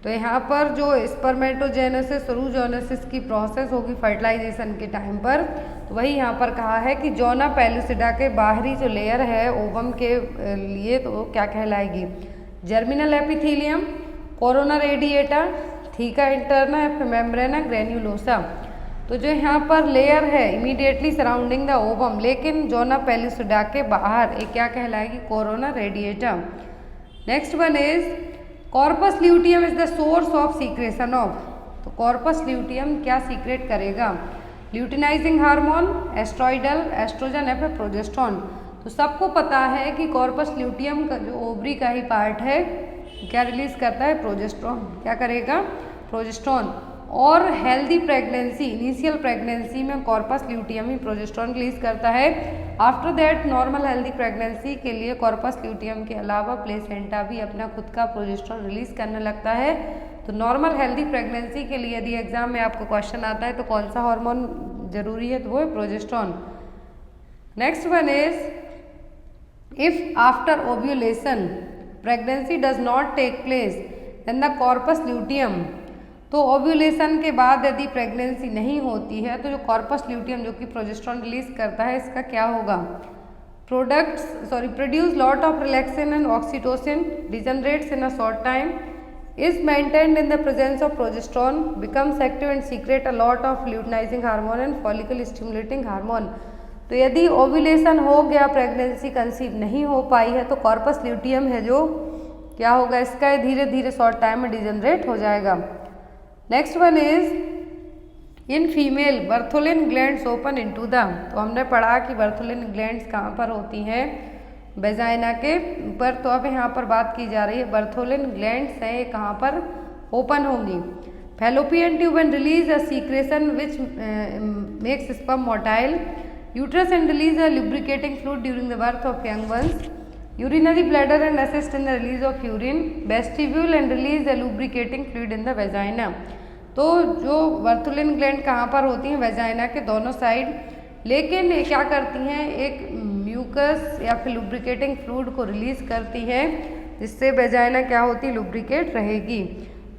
Speaker 1: तो यहाँ पर जो स्पर्मेटोजेनेसिस और oogenesis की प्रोसेस होगी फर्टिलाइजेशन के टाइम पर, तो वही यहाँ पर कहा है कि जोना पैलिसिडा के बाहरी जो लेयर है ओवम के लिए, तो वो क्या कहलाएगी, germinal epithelium, corona radiata, theca interna या फिर मेम्ब्रेना ग्रेन्युलोसा। तो जो यहाँ पर लेयर है इमीडिएटली सराउंडिंग द ओवम, लेकिन जोना पैलिसिडा के बाहर, ये क्या कहलाएगी, corona radiata. Next one is corpus luteum is the source of secretion of. तो कॉर्पस ल्यूटियम क्या सीक्रेट करेगा, ल्यूटिनाइजिंग हार्मोन, एस्ट्रॉइडल, एस्ट्रोजन या फिर प्रोजेस्टेरोन। तो सबको पता है कि कॉर्पस ल्यूटियम का जो ओवरी का ही पार्ट है क्या रिलीज करता है, प्रोजेस्टेरोन। क्या करेगा, प्रोजेस्टेरोन। और हेल्दी प्रेगनेंसी, इनिशियल प्रेगनेंसी में कॉर्पस ल्यूटियम ही प्रोजेस्टेरोन रिलीज करता है। After that normal healthy pregnancy के लिए कॉर्पस ल्यूटियम के अलावा प्लेसेंटा भी अपना खुद का प्रोजेस्टेरोन रिलीज करने लगता है। तो नॉर्मल हेल्दी प्रेगनेंसी के लिए यदि एग्जाम में आपको क्वेश्चन आता है तो कौन सा हार्मोन जरूरी है, तो वो है progesterone. Next one is if after ovulation pregnancy does not take place then the corpus luteum. तो ओव्यूलेशन के बाद यदि प्रेगनेंसी नहीं होती है तो जो कॉर्पस ल्यूटियम जो कि प्रोजेस्टेरोन रिलीज करता है, इसका क्या होगा, produce lot of relaxin and oxytocin, degenerates in a short time, is maintained in the presence of progesterone, becomes active and secrete a lot of luteinizing hormone and follicle stimulating hormone। तो यदि ovulation हो गया, pregnancy conceive नहीं हो पाई है, तो corpus luteum है जो क्या होगा, इसका धीरे धीरे शॉर्ट टाइम में डिजनरेट हो जाएगा। Next one is in female Bartholin glands open into the. तो हमने पढ़ा कि बर्थोलिन ग्लैंड्स कहाँ पर होती हैं, वेजाइना के ऊपर। तो अब यहाँ पर बात की जा रही है बर्थोलिन ग्लैंड्स हैं, ये कहाँ पर ओपन होंगी। Fallopian tube and release a secretion which makes sperm motile, uterus and release a lubricating fluid during the birth of young ones, urinary bladder and assist in the release of urine, vestibule and release the lubricating fluid in the vagina. तो जो बर्थुलिन gland कहाँ पर होती हैं, vagina के दोनों side, लेकिन ये क्या करती हैं, एक म्यूकस या फिर लुब्रिकेटिंग फ्लूइड को रिलीज करती है, जिससे वेजाइना क्या होती है, लुब्रिकेट रहेगी।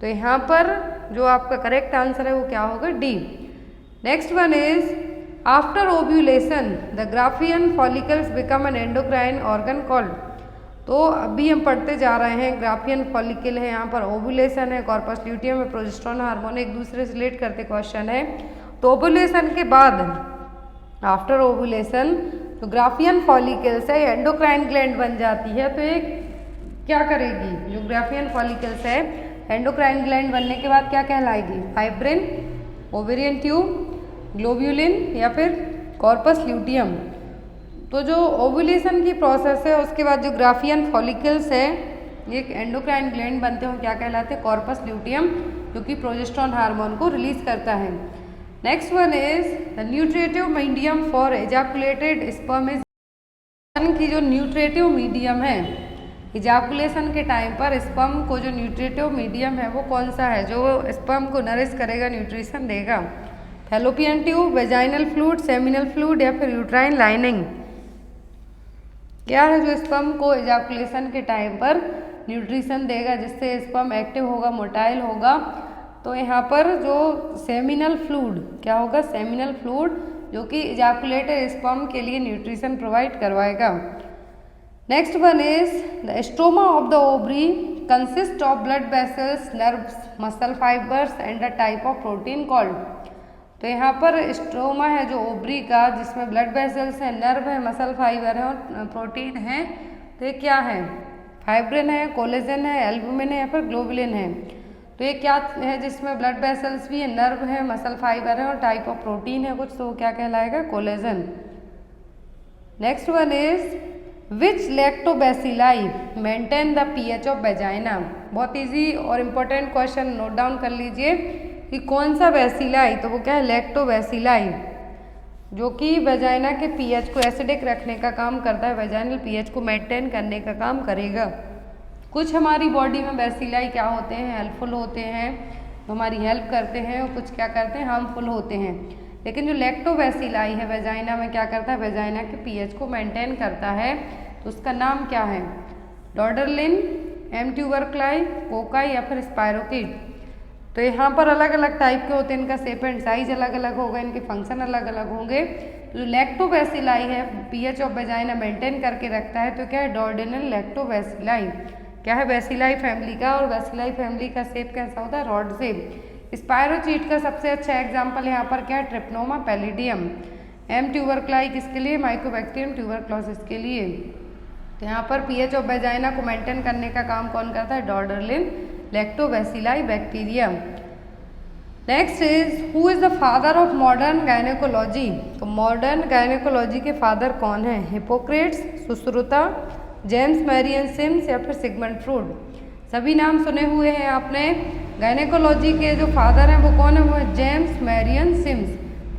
Speaker 1: तो यहाँ पर जो आपका करेक्ट आंसर है वो क्या होगा, D. Next one is after ovulation the Graafian follicles become an endocrine organ called. तो अभी हम पढ़ते जा रहे हैं, ग्राफियन फॉलिकल है, यहाँ पर ओव्यूलेशन है, कॉर्पस ल्यूटियम है, प्रोजेस्टेरोन हार्मोन एक दूसरे से रिलेट करते क्वेश्चन है। तो ओव्यूलेशन के बाद आफ्टर ओव्यूलेशन जो ग्राफियन फॉलिकल्स है एंडोक्राइन ग्लैंड बन जाती है। तो ये क्या करेगी, जो ग्राफियन फॉलिकल्स है एंडोक्राइन ग्लैंड बनने के बाद क्या कहलाएगी, फाइब्रिन, ओवेरियन ट्यूब, ग्लोब्यूलिन या फिर कॉर्पस ल्यूटियम। तो जो ओव्यूलेशन की प्रोसेस है उसके बाद जो ग्राफियन फॉलिकल्स है एक एंडोक्राइन ग्लैंड बनते हैं, क्या कहलाते हैं, कॉर्पस ल्यूटियम, जो कि प्रोजेस्टेरोन हार्मोन को रिलीज करता है। Next one is the nutritive medium for ejaculated sperm is, की जो न्यूट्रिटिव मीडियम है इजाकुलेशन के टाइम पर स्पर्म को जो न्यूट्रिटिव मीडियम है वो कौन सा है, जो स्पर्म को नरिश करेगा, न्यूट्रिशन देगा। Fallopian tube, vaginal fluid, seminal fluid या फिर यूट्राइन लाइनिंग। क्या है जो स्पर्म को इजाकुलेशन के टाइम पर न्यूट्रिशन देगा, जिससे स्पर्म एक्टिव होगा, मोटाइल होगा। तो यहाँ पर जो सेमिनल फ्लूइड क्या होगा, सेमिनल फ्लूइड, जो कि इजाकुलेटेड स्पर्म के लिए न्यूट्रिशन प्रोवाइड करवाएगा। Next one is the stoma of the ovary consist of blood vessels, nerves, muscle fibres and a type of protein called. तो यहाँ पर स्टोमा है जो ओवरी का, जिसमें ब्लड वेसल्स है, नर्व है, मसल फाइबर है और प्रोटीन है। तो ये क्या है, फाइब्रिन है, कोलेजन है, एल्बुमिन है या फिर ग्लोबुलिन है। तो ये क्या है, जिसमें ब्लड वेसल्स भी है, नर्व है, मसल फाइबर है और टाइप ऑफ प्रोटीन है कुछ, तो वो क्या कहलाएगा, collagen. Next one is which lactobacilli maintain the pH of vagina. बहुत इजी और इम्पोर्टेंट क्वेश्चन, नोट डाउन कर लीजिए कि कौन सा बैसिलाई, तो वो क्या है, लैक्टोबैसिलाई, जो कि वेजाइना के पीएच को एसिडिक रखने का काम करता है, वेजाइनल पीएच को मेंटेन करने का काम करेगा। कुछ हमारी बॉडी में बैसिलाई क्या होते हैं, हेल्पफुल होते हैं, हमारी हेल्प करते हैं, और कुछ क्या करते हैं, हार्मफुल होते हैं। लेकिन जो लैक्टोबैसिलाई है वेजाइना में क्या करता है, वेजाइना के पीएच को मेंटेन करता है। तो उसका नाम क्या है, डॉर्डरलिन, एम ट्यूबरक्लाई, कोकाई या फिर स्पायरोकिड। तो यहाँ पर अलग अलग टाइप के होते हैं, इनका शेप एंड साइज अलग अलग होगा, इनके फंक्शन अलग अलग होंगे। तो जो लैक्टोबैसिलाई है पीएच ऑफ वेजाइना मेंटेन करके रखता है, तो क्या है, डॉर्डिनल लैक्टोबैसिलाई, क्या है, बैसिलाई फैमिली का, और बैसिलाई फैमिली का शेप कैसा होता है, रॉड शेप। स्पायरोचीट का सबसे अच्छा एग्जाम्पल यहाँ पर क्या है, ट्रिप्नोमा पैलिडियम। एम ट्यूबरक्लाई किसके लिए, माइकोबैक्टीरियम ट्यूबरक्लोसिस के लिए। तो यहाँ पर पीएच ऑफ वेजाइना को मेंटेन करने का काम कौन करता है, Doderlein lactobacilli bacteria. Next is who is the father of modern gynaecology. तो मॉडर्न गायनेकोलॉजी के फादर कौन है, Hippocrates, Sushruta, James Marion Sims या फिर सिगमंड फ्रॉइड। सभी नाम सुने हुए हैं आपने। गायनेकोलॉजी के जो फादर हैं वो कौन है, वो है James Marion Sims.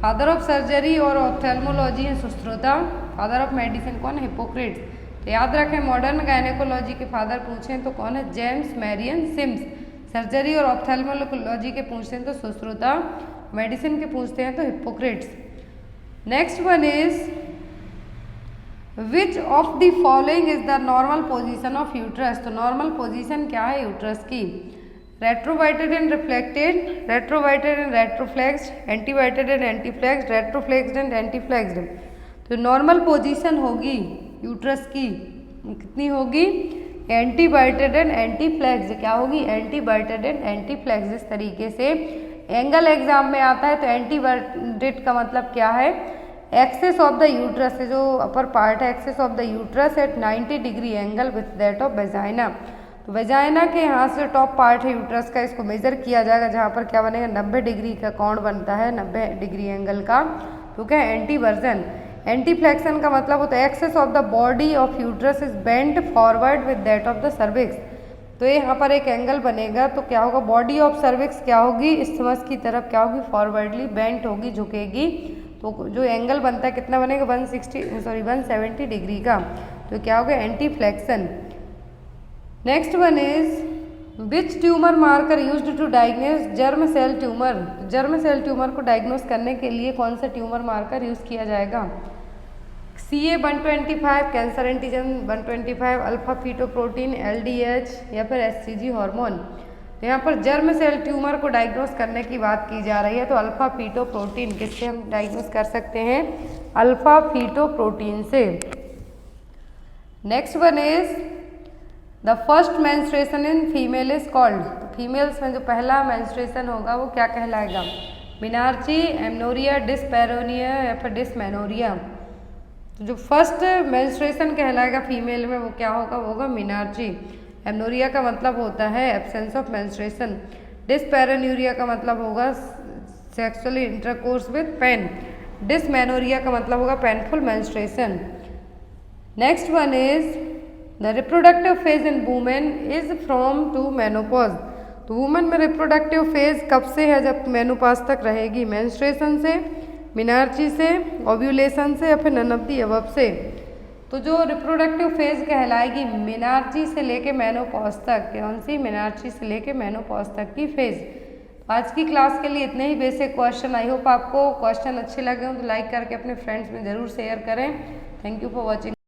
Speaker 1: Father of surgery और ऑप्थेल्मोलॉजी है सुश्रुता। फादर ऑफ मेडिसिन कौन है, हिपोक्रेट्स। तो याद रखें, मॉडर्न गायनेकोलॉजी के फादर पूछें तो कौन है, जेम्स मैरियन सिम्स। सर्जरी और ऑप्थेल्मोलॉजी के पूछते हैं तो सुश्रुता, मेडिसिन के पूछते हैं तो Hippocrates. Next one is which of the following is the normal position of uterus. तो नॉर्मल पोजीशन क्या है यूट्रस की, retroverted and reflected, retroverted and retroflexed, anteverted and anteflexed, retroflexed and anteflexed. तो नॉर्मल पोजीशन होगी uterus की कितनी होगी, एंटीवाइटेड and एंटीफ्लेक्स्ड। क्या होगी, एंटीवाइटेड एंड एंटीफ्लेक्स्ड। इस तरीके से एंगल एग्जाम में आता है। तो एंटीवाइटेड का मतलब क्या है, एक्सेस ऑफ द यूट्रस, जो अपर पार्ट है axis of the uterus at 90 degree angle with that of vagina. तो वेजाइना के यहाँ से टॉप पार्ट है यूट्रस का, इसको मेजर किया जाएगा, जहाँ पर क्या बनेगा, 90 डिग्री का कोण बनता है, 90 डिग्री एंगल का। तो क्या है, एंटीवर्जन। एंटीफ्लेक्शन का मतलब होता है axis of the body of uterus is bent forward with that of the cervix. तो ये यहाँ पर एक एंगल बनेगा, तो क्या होगा, बॉडी ऑफ सर्विक्स क्या होगी, इस्थमस की तरफ क्या होगी, फॉरवर्डली बेंट होगी, झुकेगी। तो जो एंगल बनता है कितना बनेगा, 170 डिग्री का। तो तो क्या होगा anteflexion. Next one is which tumour marker used to diagnose germ cell tumour. Germ cell tumour को डायग्नोस करने के लिए कौन सा ट्यूमर मार्कर यूज किया जाएगा? CA-125 cancer antigen 125, alpha fetoprotein LDH या फिर HCG हार्मोन। तो यहाँ पर जर्म सेल ट्यूमर को डायग्नोस करने की बात की जा रही है, तो अल्फा फीटोप्रोटीन किससे हम डायग्नोस कर सकते हैं? अल्फा फीटोप्रोटीन से। Next one is the first menstruation in female is called. तो फीमेल्स में जो पहला मेंस्ट्रुएशन होगा वो क्या कहलाएगा? मिनार्ची, एमनोरिया, डिस्पैरोनिया या फिर डिस्मेनोरिया। तो जो फर्स्ट मेंस्ट्रुएशन कहलाएगा फीमेल में वो क्या होगा? वो होगा मिनार्ची। एमनोरिया का मतलब होता है एब्सेंस ऑफ मेंस्ट्रुएशन। डिस्पैरोन्यूरिया का मतलब होगा sexually intercourse with pain. Dysmenorrhoea का मतलब होगा painful menstruation. Next one is the reproductive phase in women is from to menopause. तो वुमेन में रिप्रोडक्टिव फेज कब से है? जब मेनोपॉज तक रहेगी। मेंस्ट्रुएशन से, मिनार्ची से, ओव्यूलेशन से या फिर नन ऑफ द अबव से। तो जो रिप्रोडक्टिव फेज कहलाएगी मिनार्ची से लेके मेनोपॉज तक। कौन सी? मिनार्ची से लेके मेनोपॉज तक की फेज। आज की क्लास के लिए इतने ही बेसिक क्वेश्चन। आई होप आपको क्वेश्चन अच्छे लगे हों तो लाइक करके अपने फ्रेंड्स में ज़रूर शेयर करें। Thank you for watching.